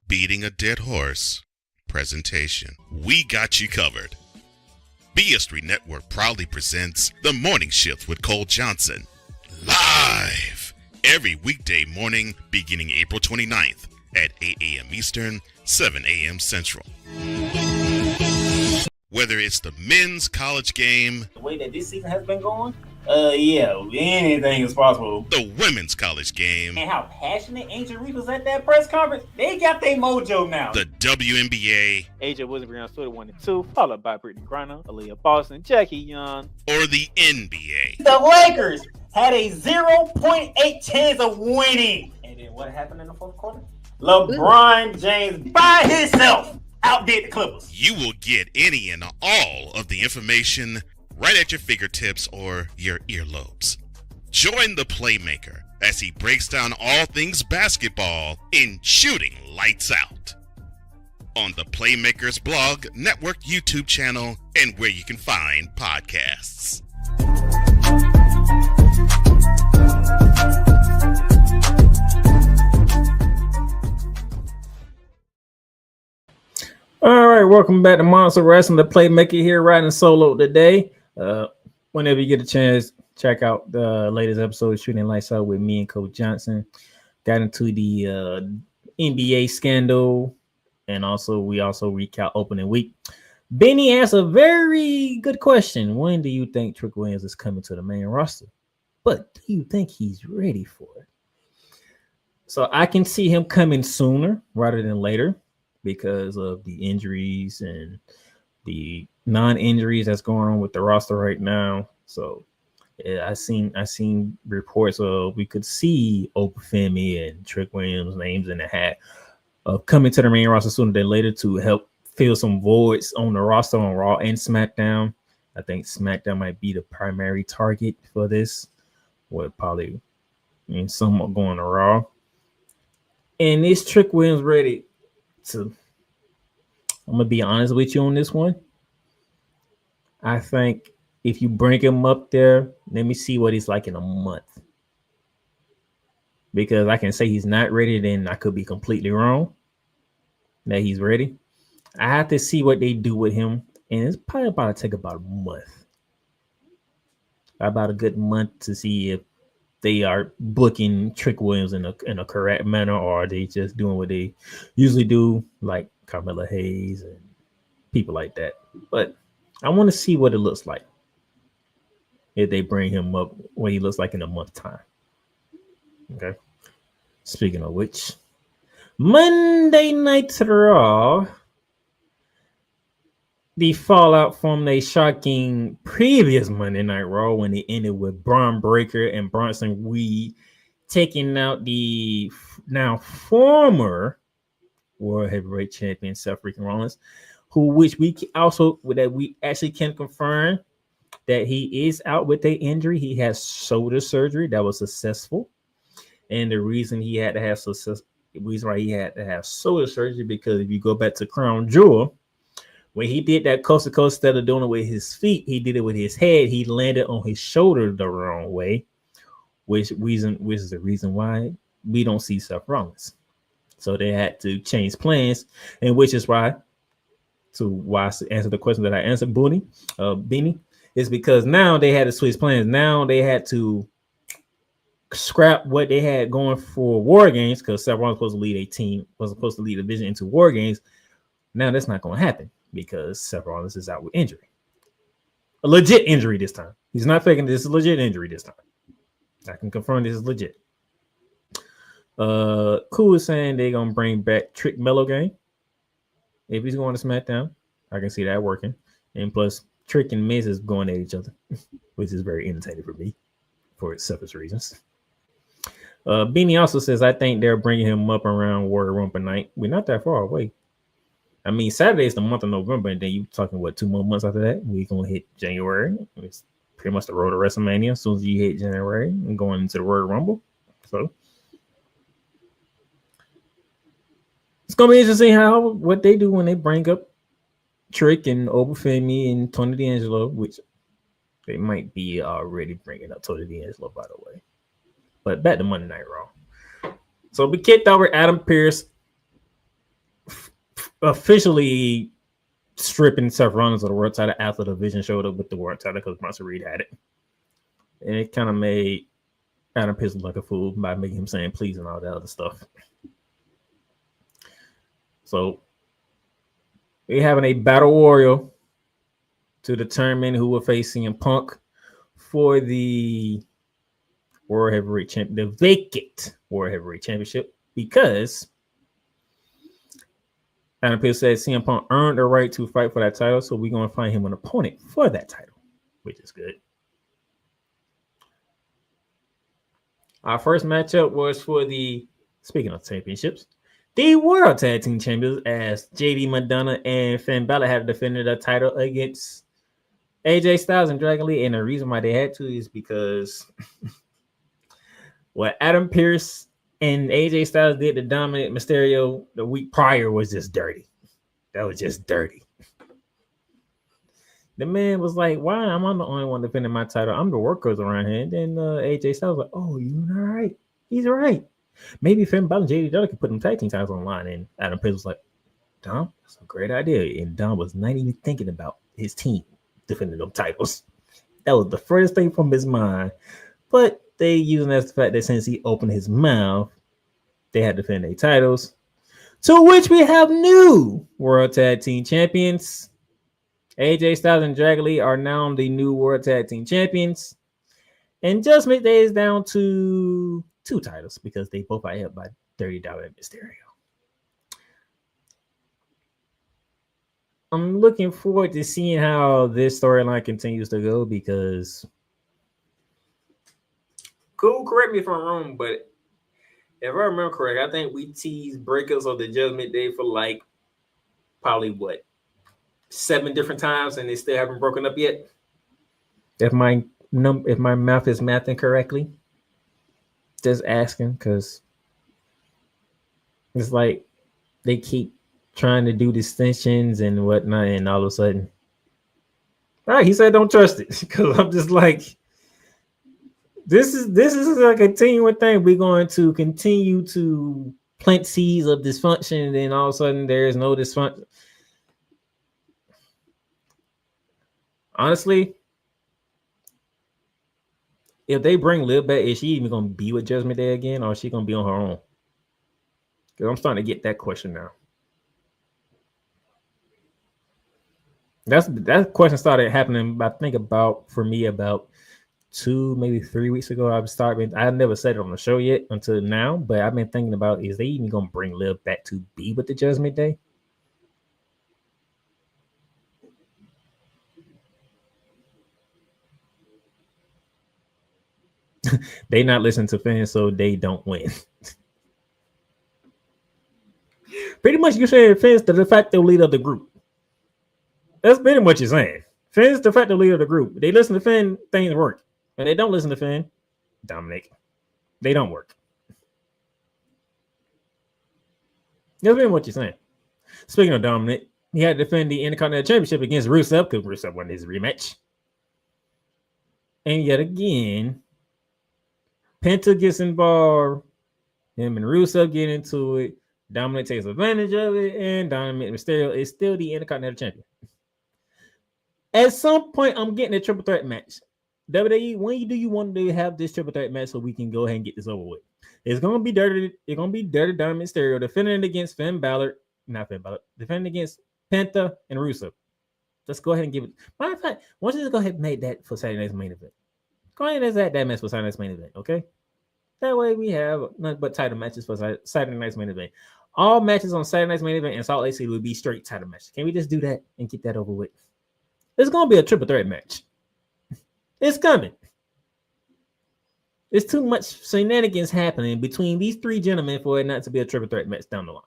Beating a Dead Horse presentation. We got you covered. BS3 Network proudly presents The Morning Shift with Cole Johnson. Live every weekday morning beginning April 29th at 8 a.m. Eastern, 7 a.m. Central. Whether it's the men's college game, The way that this season has been going, yeah, anything is possible. the women's college game, And how passionate Angel Reese was at that press conference, they got their mojo now. the WNBA, AJ Williams on Twitter 1 and 2, followed by Brittany Griner, Aaliyah Boston, Jackie Young. or the NBA. The Lakers had a 0.8 chance of winning. And then what happened in the fourth quarter? LeBron James by himself outdid the Clippers. You will get any and all of the information right at your fingertips or your earlobes. Join the Playmaker as he breaks down all things basketball in Shooting Lights Out on the Playmakers blog, network, YouTube channel, and where you can find podcasts. All right, welcome back to Monarchs of Wrestling, the Playmaker here, riding solo today. Whenever you get a chance, check out the latest episode of Shooting Lights Out with me and Coach Johnson. Got into the NBA scandal, and we also recap opening week. Benny asked a very good question. When do you think Trick Williams is coming to the main roster? But do you think he's ready for it? So I can see him coming sooner rather than later, because of the injuries and the non-injuries that's going on with the roster right now. So yeah, I seen reports of we could see Obafemi and Trick Williams' names in the hat of coming to the main roster sooner than later to help fill some voids on the roster on Raw and SmackDown. I think SmackDown might be the primary target for this, with probably some going to Raw. And is Trick Williams ready? So I'm gonna be honest with you on this one. I think if you bring him up there, let me see what he's like in a month. Because I can say he's not ready, then I could be completely wrong that he's ready. I have to see what they do with him, and it's probably about to take about a month. About a good month to see if they are booking Trick Williams in a correct manner, or are they just doing what they usually do, like Carmella Hayes and people like that. But I want to see what it looks like if they bring him up, what he looks like in a month's time. Okay. Speaking of which, Monday Night Raw, the fallout from the shocking previous Monday Night Raw when it ended with Braun Breaker and Bronson Reed taking out the now former World Heavyweight Champion Seth freaking Rollins, which we actually can confirm that he is out with an injury. He has shoulder surgery that was successful, and the reason he had to have shoulder surgery because if you go back to Crown Jewel, when he did that coast to coast, instead of doing it with his feet, he did it with his head. He landed on his shoulder the wrong way, which is the reason why we don't see Seth Rollins. So they had to change plans, and which is why I answer the question that I answered, Benny, is because now they had to switch plans. Now they had to scrap what they had going for War Games, because Seth Rollins was supposed to lead a team, was supposed to lead a division into War Games. Now that's not going to happen, because Seth Rollins is out with injury. A legit injury this time. He's not faking this. Is a legit injury this time. I can confirm this is legit. Cool is saying they're going to bring back Trick Mellow Game. If he's going to SmackDown, I can see that working. And plus, Trick and Miz is going at each other, which is very entertaining for me for selfish reasons. Beanie also says, I think they're bringing him up around Warrior Rumble night. We're not that far away. I mean, Saturday is the month of November, and then you talking, 2 more months after that? We're going to hit January. It's pretty much the road to WrestleMania as soon as you hit January and going into the Royal Rumble. So it's going to be interesting what they do when they bring up Trick and Obafemi and Tony D'Angelo, which they might be already bringing up Tony D'Angelo, by the way. But back to Monday Night Raw. So we kicked over Adam Pearce, officially stripping Seth Rollins of the world title after the Vision showed up with the world title because Bronson Reed had it. And it kind of made Adam Pearce look like a fool by making him saying please and all that other stuff. So we're having a battle royal to determine who will face CM Punk for the World Heavyweight Champion, the vacant World Heavyweight Championship, because Adam Pearce said CM Punk earned the right to fight for that title, so we're going to find him an opponent for that title, which is good. Our first matchup was for the, speaking of championships, the World Tag Team Champions, as JD Madonna and Finn Balor have defended the title against AJ Styles and Dragon Lee, and the reason why they had to is because what Adam Pearce and AJ Styles did to Dominic Mysterio the week prior was just dirty. That was just dirty. The man was like, why am I the only one defending my title? I'm the workhorse around here. And then AJ Styles was like, oh, you're right. He's right. Maybe Finn Balor and JD Dillon could put them tag team titles online. And Adam Pearce was like, Dom, that's a great idea. And Dom was not even thinking about his team defending them titles. That was the first thing from his mind. But they using that as the fact that since he opened his mouth, they had to defend their titles. To which we have new World Tag Team Champions. AJ Styles and Dragon Lee are now the new World Tag Team Champions. And Judgment Day is down to 2 titles because they both are held by $30 Mysterio. I'm looking forward to seeing how this storyline continues to go because cool, correct me if I'm wrong, but if I remember correct, I think we teased breakups of the Judgment Day for like probably 7 different times, and they still haven't broken up yet. If my math is mathing correctly, just asking because it's like they keep trying to do distintions and whatnot, and all of a sudden, all right, he said don't trust it because I'm just like. This is a continuing thing. We're going to continue to plant seeds of dysfunction, and then all of a sudden there is no dysfunction. Honestly, if they bring Liv back, is she even going to be with Judgment Day again, or is she going to be on her own? Because I'm starting to get that question now. That question started happening, I think, about 2, maybe 3 weeks ago. I never said it on the show yet until now, but I've been thinking about, is they even going to bring Liv back to be with the Judgment Day? They not listen to fans, so they don't win. Pretty much you're saying Finn's the de facto leader of the group. That's pretty much you're saying. Finn's the de facto leader of the group. They listen to Finn, things work. When they don't listen to Finn, Dominic, they don't work. That's pretty what you're saying. Speaking of Dominic, he had to defend the Intercontinental Championship against Rusev because Rusev won his rematch. And yet again, Penta gets involved. Him and Rusev get into it. Dominic takes advantage of it, and Dominic Mysterio is still the Intercontinental Champion. At some point, I'm getting a triple threat match. WWE, when do you want to have this triple threat match so we can go ahead and get this over with? It's gonna be dirty. It's gonna be dirty Dominic Mysterio defending against defending against Penta and Rusev. Let's go ahead and give it. Matter of fact, why don't you just go ahead and make that for Saturday night's main event? Go ahead and add that match for Saturday night's main event, okay? That way we have nothing but title matches for Saturday night's main event. All matches on Saturday night's main event in Salt Lake City will be straight title matches. Can we just do that and get that over with? It's gonna be a triple threat match. It's coming. There's too much shenanigans happening between these three gentlemen for it not to be a triple threat match down the line.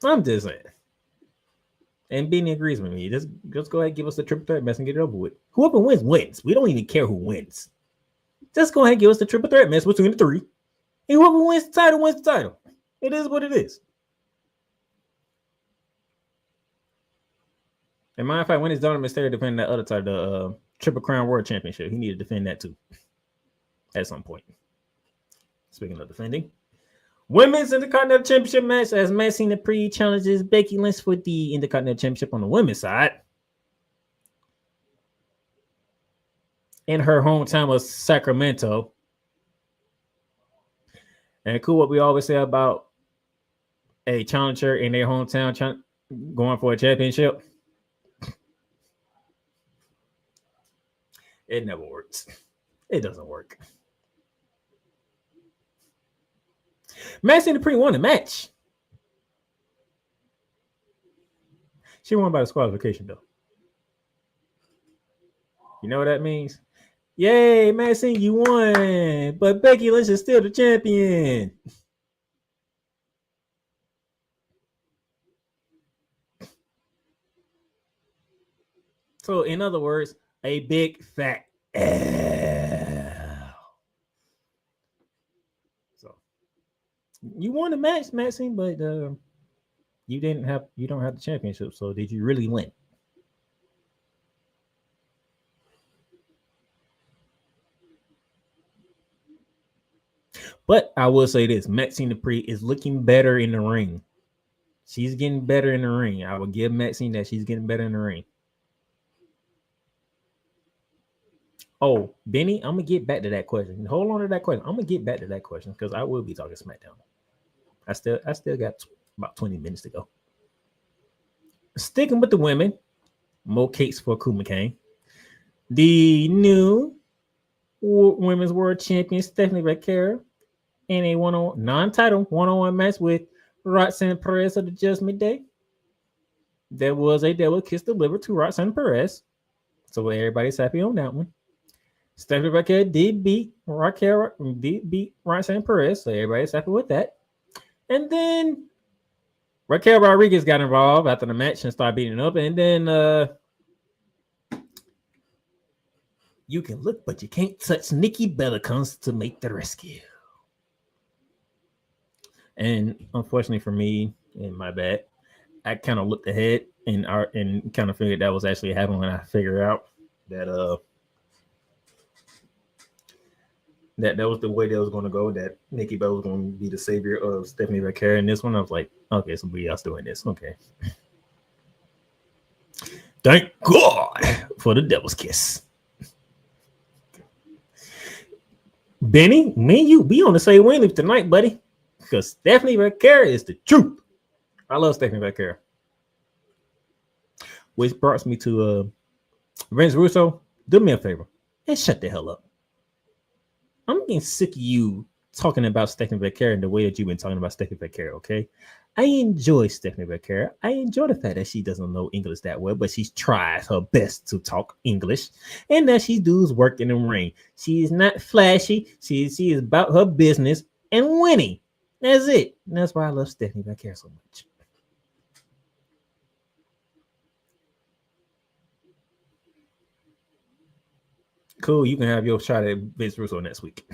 I'm just saying. And Benny agrees with me. Just go ahead and give us the triple threat match and get it over with. Whoever wins, wins. We don't even care who wins. Just go ahead and give us the triple threat match between the three. And whoever wins the title wins the title. It is what it is. And mind if I when it's Dominic Mysterio defending that other title, the Triple Crown World Championship, he needed to defend that too at some point. Speaking of defending, Women's Intercontinental Championship match as Maxine Dupree challenges Becky Lynch for the Intercontinental Championship on the women's side. In her hometown of Sacramento. And cool what we always say about a challenger in their hometown going for a championship. It never works. It doesn't work. Maxine Dupree won the match. She won by disqualification, though. You know what that means? Yay, Maxine, you won. But Becky Lynch is still the champion. So, in other words, a big fat L. So, you won the match, Maxine, but you don't have the championship. So, did you really win? But I will say this: Maxine Dupree is looking better in the ring. She's getting better in the ring. I will give Maxine that she's getting better in the ring. Oh, Benny, I'm gonna get back to that question. Hold on to that question. I'm gonna get back to that question because I will be talking SmackDown. I still got about 20 minutes to go. Sticking with the women, more cakes for Kuma Kane. The new Women's World Champion Stephanie Becerra in a non-title one-on-one match with Roxanne Perez of the Judgment Day. There was a devil kiss delivered to Roxanne Perez, so everybody's happy on that one. Stephanie Becerra did beat Roxanne Perez, so everybody's happy with that. And then Raquel Rodriguez got involved after the match and started beating up. And then you can look, but you can't touch. Nikki Bella comes to make the rescue. And unfortunately for me, and my bad, I kind of looked ahead and kind of figured that was actually happening when I figured out that that was the way that was going to go, that Nikki Bella was going to be the savior of Stephanie Becerra in this one. I was like, okay, somebody else doing this. Okay. Thank God for the devil's kiss. Benny, me and you be on the same wavelength tonight, buddy, because Stephanie Becerra is the truth. I love Stephanie Becerra. Which brought me to Vince Russo. Do me a favor and shut the hell up. I'm getting sick of you talking about Stephanie Becerra in the way that you've been talking about Stephanie Becerra, okay? I enjoy Stephanie Becerra. I enjoy the fact that she doesn't know English that well, but she tries her best to talk English and that she does work in the ring. She is not flashy. She is about her business and winning. That's it. And that's why I love Stephanie Becerra so much. Cool, you can have your shot at Vince Russo next week.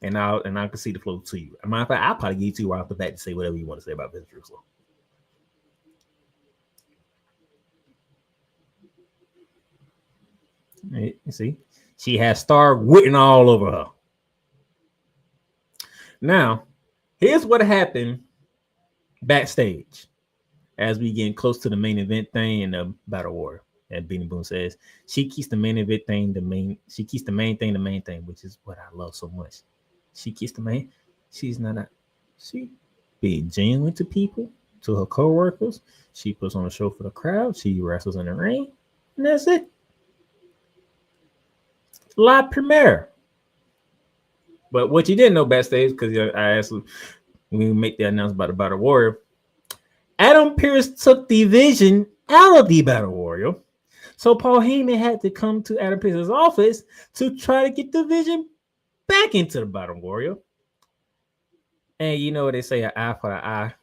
And I can see the flow to you. Matter of fact, I'll probably give you right off the bat to say whatever you want to say about Vince Russo. You see, she has star written all over her. Now, here's what happened backstage as we getting close to the main event thing and the Battle War. As Beanie Boom says, she keeps the main event thing she keeps the main thing the main thing, which is what I love so much. She keeps the main. She be genuine to people, to her co-workers. She puts on a show for the crowd. She wrestles in the ring, and that's it. Live premiere. But what you didn't know backstage, because I asked when we make the announcement about the Battle Warrior, Adam Pearce took the Vision out of the Battle Warrior So Paul Heyman had to come to Adam Pearce's office to try to get the division back into the Battle Royal. And you know what they say, an eye for an eye.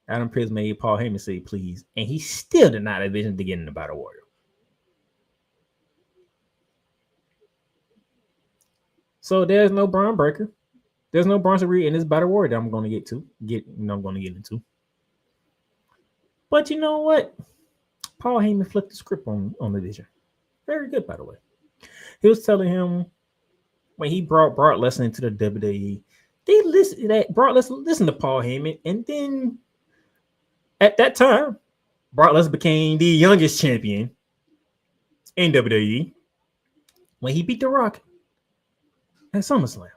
Adam Pearce made Paul Heyman say please, and he still denied the division to get in the Battle Royal. So there's no Braun Breaker. There's no Bronson Reed in this Battle Royal that I'm going to I'm going to get into. But you know what? Paul Heyman flipped the script on the division. Very good, by the way. He was telling him when he brought Brock Lesnar into the WWE, they listened that Brock Lesnar listened to Paul Heyman, and then at that time, Brock Lesnar became the youngest champion in WWE when he beat The Rock at SummerSlam.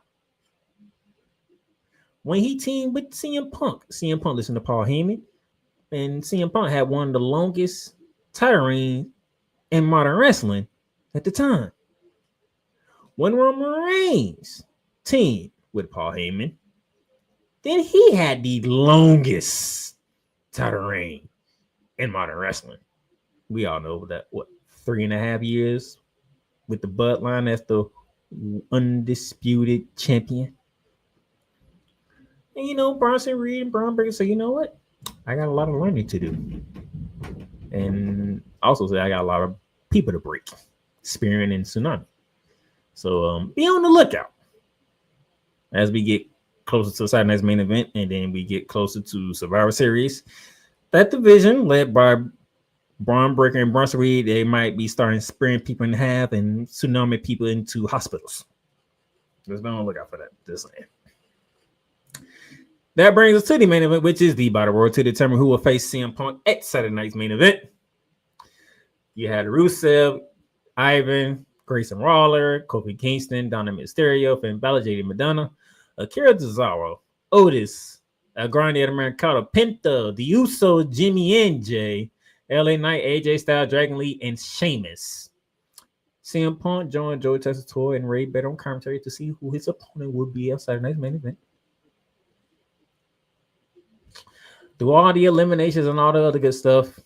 When he teamed with CM Punk listened to Paul Heyman, and CM Punk had one of the longest title reigns in modern wrestling at the time. When Roman Reigns teamed with Paul Heyman, then he had the longest title reign in modern wrestling. We all know that, 3.5 years with the bloodline as the undisputed champion. And you know, Bronson Reed and Braun Breaker say, you know what? I got a lot of learning to do. And also say I got a lot of people to break. Spearing and Tsunami. So be on the lookout as we get closer to Saturday night's main event, and then we get closer to Survivor Series. That division, led by Braun Breaker and Bronson Reed, they might be starting spearing people in half and Tsunami people into hospitals. Just be on the lookout for that. Just saying. That brings us to the main event, which is the Battle Royal to determine who will face CM Punk at Saturday night's main event. You had Rusev, Ivan, Grayson Waller, Kofi Kingston, Dominic Mysterio, Finn Balor, JD Madonna, Akira Tozawa, Otis, Grande Americano, Penta, The Uso, Jimmy and Jay, LA Knight, AJ Styles, Dragon Lee, and Sheamus. CM Punk joined Joey Texas Tour and Ray bet on commentary to see who his opponent would be at Saturday night's main event. Through all the eliminations and all the other good stuff,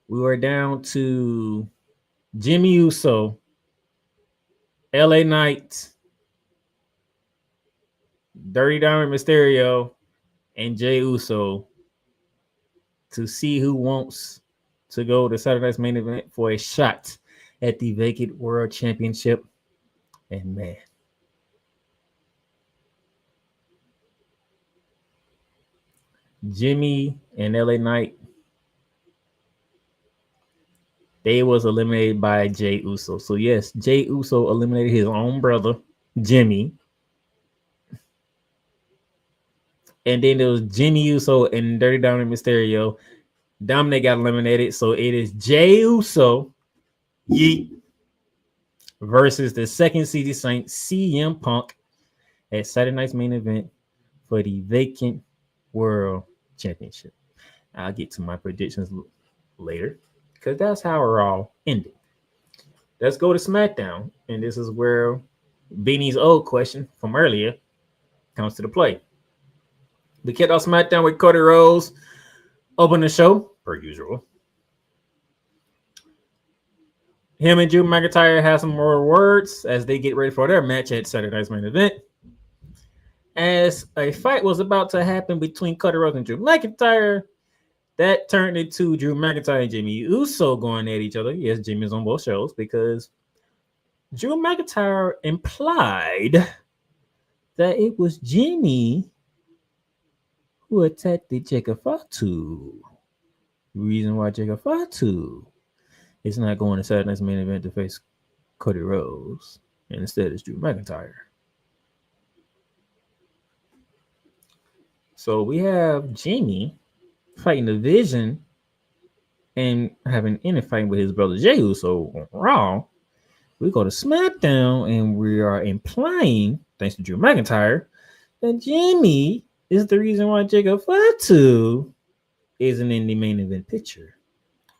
we were down to Jimmy Uso, LA Knight, Dirty Diamond Mysterio, and Jey Uso to see who wants to go to Saturday night's main event for a shot at the vacant world championship. And man, Jimmy and LA Knight, they was eliminated by Jey Uso. So yes, Jey Uso eliminated his own brother, Jimmy. And then there was Jimmy Uso and Dirty Dominic Mysterio. Dominic got eliminated. So it is Jey Uso, Yeet, versus the second seeded Saint, CM Punk, at Saturday night's main event for the vacant world championship. I'll get to my predictions later because that's how we're all ended. Let's go to SmackDown, and this is where Beanie's old question from earlier comes to the play. We kicked off SmackDown with Cody Rhodes open the show per usual. Him and Drew McIntyre have some more words as they get ready for their match at Saturday night's main event. As a fight was about to happen between Cody Rhodes and Drew McIntyre, that turned into Drew McIntyre and Jimmy Uso going at each other. Yes, Jimmy's on both shows because Drew McIntyre implied that it was Jimmy who attacked the Jacob Fatu. Reason why Jacob Fatu is not going to Saturday night's main event to face Cody Rhodes, and instead it's Drew McIntyre. So we have Jimmy fighting the Vision and having an fight with his brother Jey Uso on Raw. We go to SmackDown and we are implying, thanks to Drew McIntyre, that Jimmy is the reason why Jacob Fatu isn't in the main event picture.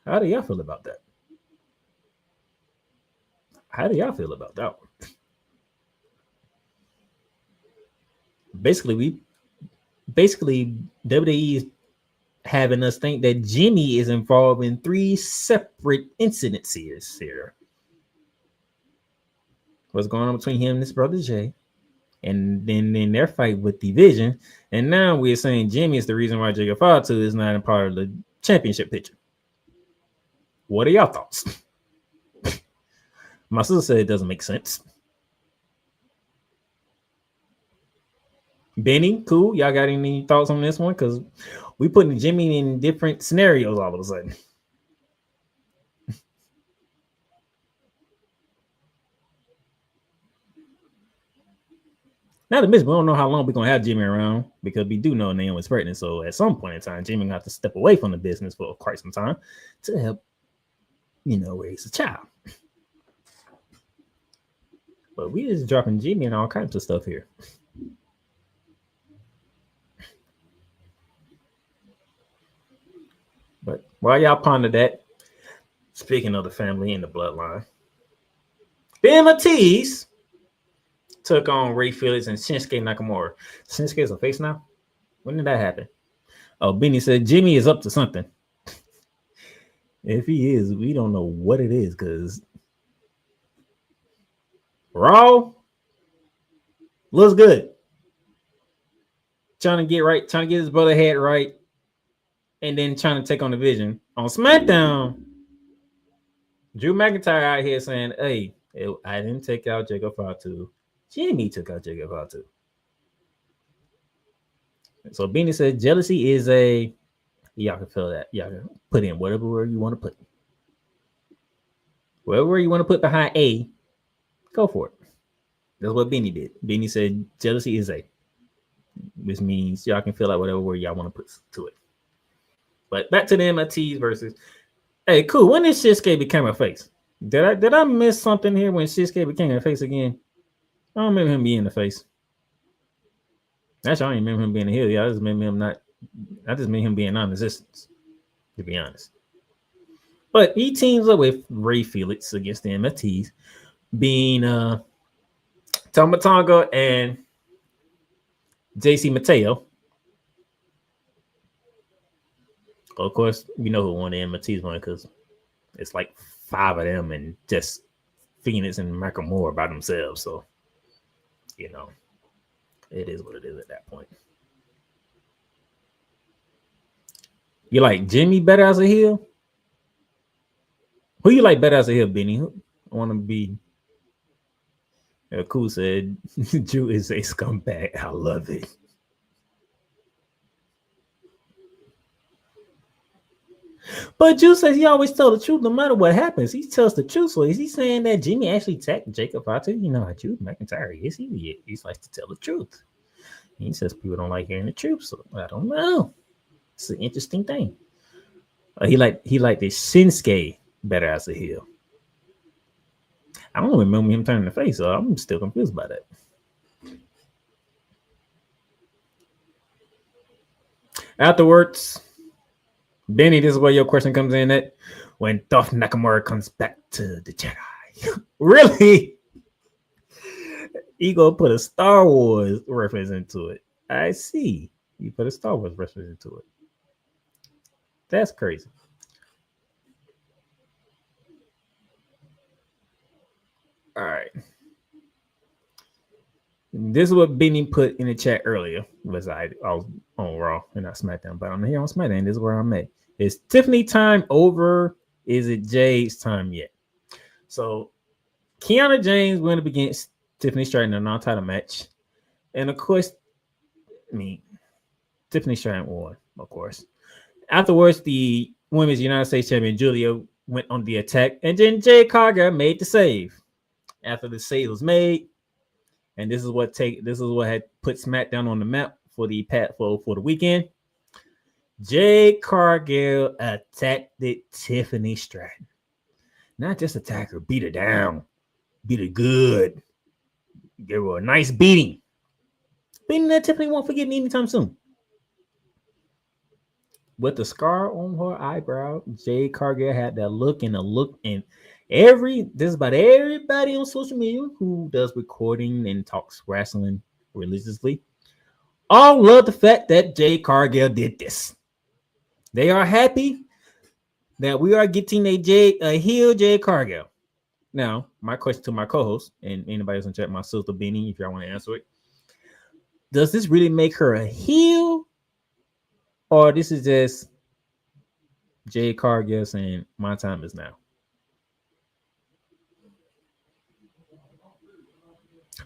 How do y'all feel about that? How do y'all feel about that one? Basically, WWE is having us think that Jimmy is involved in 3 separate incidents here. What's going on between him and his brother Jay? And then in their fight with Division. And now we're saying Jimmy is the reason why Jacob Fatu is not a part of the championship picture. What are y'all thoughts? My sister said it doesn't make sense. Benny, cool. Y'all got any thoughts on this one? Because we putting Jimmy in different scenarios all of a sudden. Now the miss, we don't know how long we're gonna have Jimmy around because we do know Naomi was pregnant. So at some point in time, Jimmy gonna have to step away from the business for quite some time to help, raise a child. But we just dropping Jimmy and all kinds of stuff here. But while y'all ponder that, speaking of the family and the bloodline, Ben Matisse took on Ray Felix and Shinsuke Nakamura. Shinsuke is a face now? When did that happen? Oh, Benny said Jimmy is up to something. If he is, we don't know what it is because Raw looks good. Trying to get his brother head right, and then trying to take on the Vision. On SmackDown, Drew McIntyre out here saying, hey, I didn't take out Jacob Fatu. Jimmy took out Jacob Fatu. So Beanie said jealousy is y'all can feel that. Y'all can put in whatever word you want to put. Whatever you want to put behind A, go for it. That's what Beanie did. Beanie said jealousy is which means y'all can feel like whatever word y'all want to put to it. But back to the MITs versus. Hey, cool. When did Shinsuke become a face? Did I miss something here when Shinsuke became a face again? I don't remember him being the face. Actually, I don't even remember him being a heel. Yeah, I just remember him being non-existent, to be honest. But he teams up with Ray Felix against the MFTs, being Tama Tonga and JC Mateo. Of course, we know who won the MFTs won because it's like 5 of them and just Phoenix and Nakamura by themselves. So, it is what it is at that point. You like Jimmy better as a heel? Who you like better as a heel, Benny? I want to be. Cool said, Drew is a scumbag. I love it. But Drew says he always tell the truth no matter what happens. He tells the truth. So is he saying that Jimmy actually attacked Jacob Fatu? You know how Drew McIntyre is. He likes to tell the truth. He says people don't like hearing the truth. So I don't know. It's an interesting thing. He liked the Shinsuke better as a heel. I don't remember him turning the face, so I'm still confused by that. Afterwards, Benny, this is where your question comes in at when Dolph Nakamura comes back to the Jedi. Really? Ego put a Star Wars reference into it. I see. You put a Star Wars reference into it. That's crazy. All right. This is what Benny put in the chat earlier. I was on Raw and not SmackDown, but I'm here on SmackDown. This is where I'm at. Is Tiffany time over? Is it Jade's time yet? So, Kiana James went up against Tiffany Stratton in a non-title match. And of course, Tiffany Stratton won, of course. Afterwards, the Women's United States Champion Julia went on the attack, and then Jade Cargill made the save. After the save was made, and this is what had put SmackDown on the map for the weekend. Jade Cargill attacked Tiffany Stratton. Not just attack her, beat her down, beat her good, give her a nice beating. Beating that Tiffany won't forget anytime soon. With the scar on her eyebrow, Jade Cargill had that look and this is about everybody on social media who does recording and talks wrestling religiously. All love the fact that Jade Cargill did this. They are happy that we are getting a heel Jade Cargill. Now, my question to my co-host and anybody else in chat, my sister Benny, if y'all want to answer it, does this really make her a heel, or this is just Jade Cargill saying my time is now?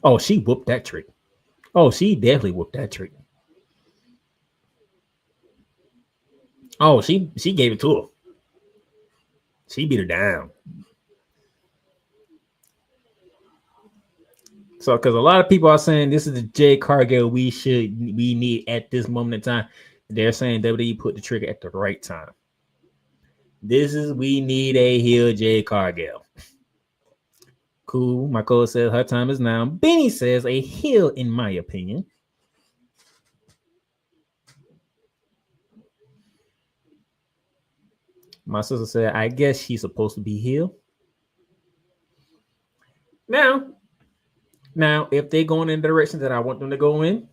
Oh, she whooped that trick. Oh, she definitely whooped that trick. Oh, she gave it to her. She beat her down. So, because a lot of people are saying this is the Jade Cargill we need at this moment in time. They're saying WWE put the trigger at the right time. We need a heel Jade Cargill. Cool. My co says her time is now. Benny says a heel, in my opinion. My sister said, I guess she's supposed to be heel. Now, if they're going in the direction that I want them to go in,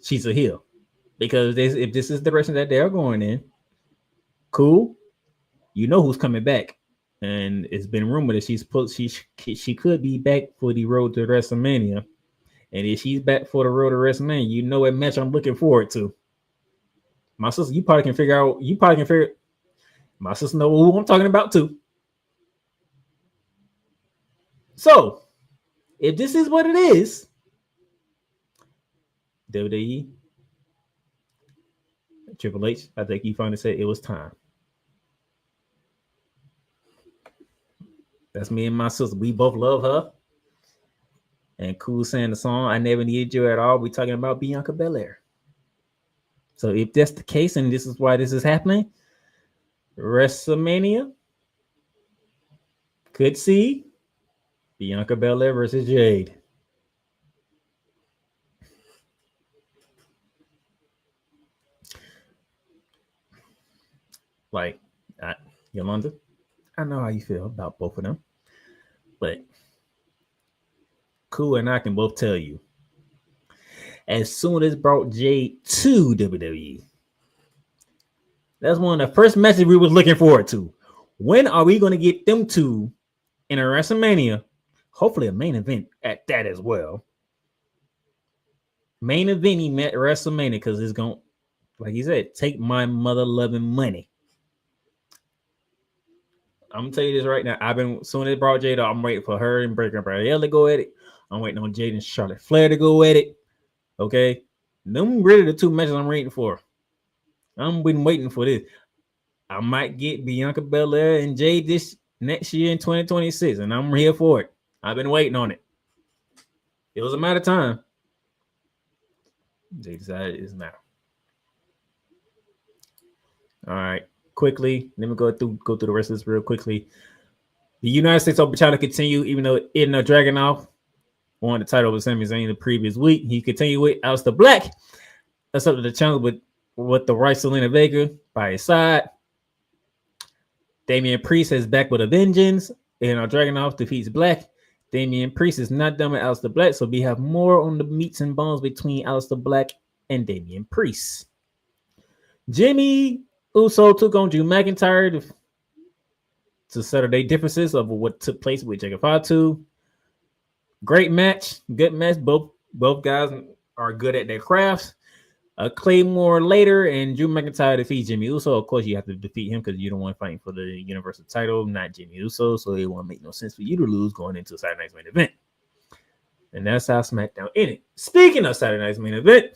she's a heel. Because if this is the direction that they're going in, cool. You know who's coming back. And it's been rumored that she could be back for the road to WrestleMania. And if she's back for the road to WrestleMania, you know what match I'm looking forward to. My sister, you probably can figure. My sister know who I'm talking about too. So, if this is what it is, WWE, Triple H, I think you finally said it was time. That's me and my sister. We both love her. And Cool saying the song, I Never Needed You at All. We're talking about Bianca Belair. So if that's the case, and this is why this is happening, WrestleMania could see Bianca Belair versus Jade. Like, Yolanda, I know how you feel about both of them. But Cool and I can both tell you, as soon as brought Jade to WWE, that's one of the first matches we was looking forward to. When are we going to get them two in a WrestleMania? Hopefully a main event at that as well. Main event at WrestleMania, because it's going, like you said, take my mother loving money. I'm gonna tell you this right now. As soon as they brought Jade, I'm waiting for her and Breaker Barrier to go at it. I'm waiting on Jade and Charlotte Flair to go at it. Okay, them really the two matches I'm waiting for. I'm been waiting for this. I might get Bianca Belair and Jade this next year in 2026, and I'm here for it. I've been waiting on it. It was a matter of time. They decided it's now. All right. Quickly, let me go through the rest of this real quickly. The United States Open trying to continue, even though it ended up dragging off. Won the title with Sami Zayn the previous week. He continued with Aleister Black. That's up to the challenge with the right Selena Vega by his side. Damian Priest is back with a vengeance. And Dragunov defeats Black. Damian Priest is not done with Aleister Black, so we have more on the meats and bones between Aleister Black and Damian Priest. Jimmy Uso took on Drew McIntyre to settle their differences of what took place with Jacob Fatu. Great match, good match. Both guys are good at their crafts. Claymore later, and Drew McIntyre defeats Jimmy Uso. Of course, you have to defeat him because you don't want to fight for the Universal title, not Jimmy Uso. So it won't make no sense for you to lose going into Saturday night's main event. And that's how SmackDown ended. Speaking of Saturday night's main event,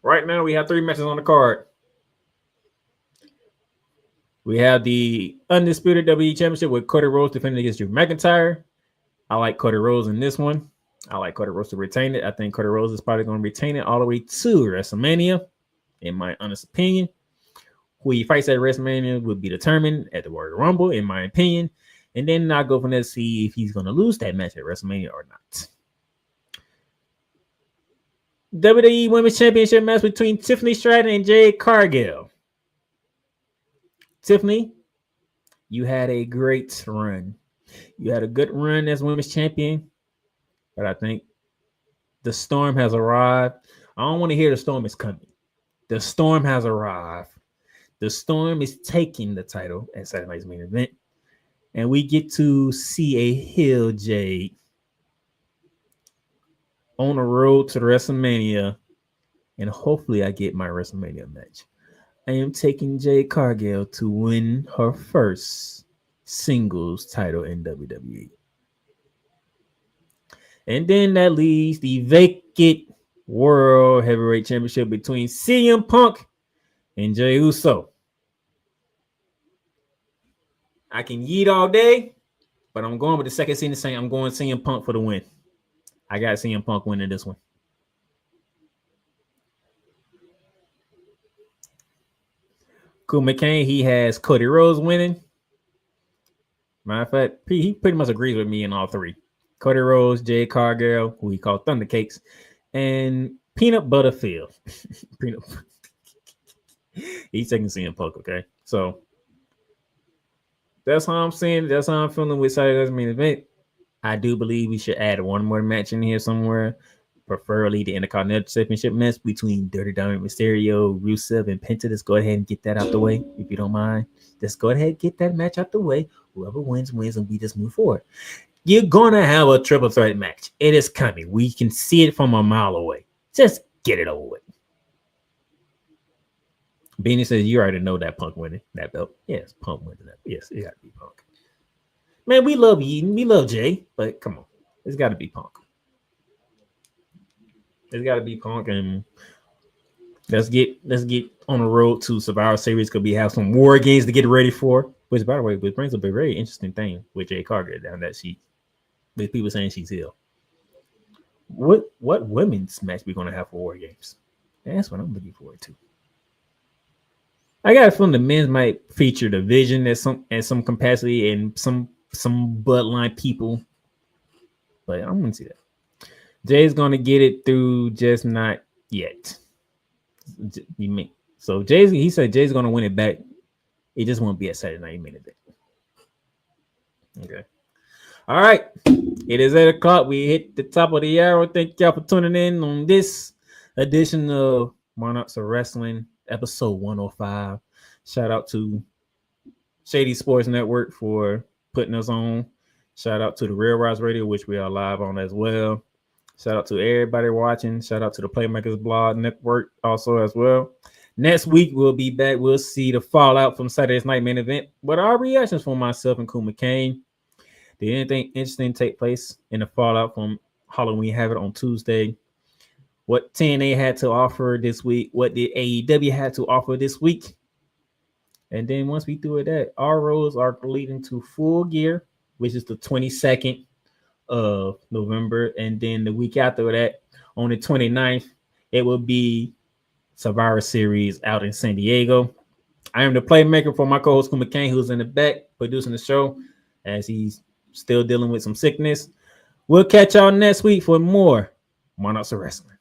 right now we have 3 matches on the card. We have the Undisputed WWE Championship with Cody Rhodes defending against Drew McIntyre. I like Cody Rhodes in this one. I like Cody Rhodes to retain it. I think Cody Rhodes is probably going to retain it all the way to WrestleMania, in my honest opinion. Who he fights at WrestleMania will be determined at the Royal Rumble, in my opinion. And then I'll go from there to see if he's going to lose that match at WrestleMania or not. WWE Women's Championship match between Tiffany Stratton and Jade Cargill. Tiffany, you had a great run. You had a good run as women's champion, but I think the storm has arrived. I don't want to hear the storm is coming. The Storm has arrived. The Storm is taking the title at Saturday Night's Main Event. And we get to see a heel Jade on the road to WrestleMania. And hopefully I get my WrestleMania match. I am taking Jade Cargill to win her first singles title in WWE. And then that leaves the vacant World Heavyweight Championship between CM Punk and Jey Uso. I can yeet all day, but I'm going with the second scene saying I'm going CM Punk for the win. I got CM Punk winning this one. Cool McCain, he has Cody Rhodes winning. Matter of fact, he pretty much agrees with me in all three. Cody Rhodes, Jade Cargill, who he called Thunder Cakes, and Peanut Butter Phil. He's taking CM Punk, okay? So that's how I'm saying. That's how I'm feeling with Saturday's Main Event. I do believe we should add one more match in here somewhere, preferably the Intercontinental Championship match between Dirty Dominik Mysterio, Rusev, and Penta. Let's go ahead and get that out the way, if you don't mind. Just go ahead and get that match out the way. Whoever wins, and we just move forward. You're gonna have a triple threat match. It is coming. We can see it from a mile away. Just get it over with. Beanie says you already know that Punk winning that belt. Yes, Punk winning that. Yes, it gotta be Punk. Man, we love Eden. We love Jay, but come on. It's gotta be Punk. It's gotta be Punk, and let's get on the road to Survivor Series because we have some war games to get ready for. Which, by the way, which brings up a very interesting thing with Jay Cargill down that sheet. With people saying she's ill. What women's match we gonna have for War Games? That's what I'm looking forward to. I got a feeling the men's might feature the Vision at some capacity and some bloodline people, but I'm gonna see that. Jay's gonna get it through, just not yet. You mean so? He said Jay's gonna win it back. It just won't be at Saturday Night Main Event. Okay. All right. It is 8 o'clock. We hit the top of the hour. Thank y'all for tuning in on this edition of Monarchs of Wrestling, episode 105. Shout out to Shady Sports Network for putting us on. Shout out to the Real Rise Radio, which we are live on as well. Shout out to everybody watching. Shout out to the Playmakers Blog Network also as well. Next week, we'll be back. We'll see the fallout from Saturday's Night Main Event. But our reactions from myself and Cool McCain. Did anything interesting take place in the fallout from Halloween Havoc on Tuesday? What TNA had to offer this week? What did AEW had to offer this week? And then once we do that, our roads are leading to Full Gear, which is the 22nd of November. And then the week after that, on the 29th, it will be Survivor Series out in San Diego. I am the playmaker for my co-host Cool McCain, who's in the back producing the show as he's still dealing with some sickness. We'll catch y'all next week for more Monarchs of Wrestling.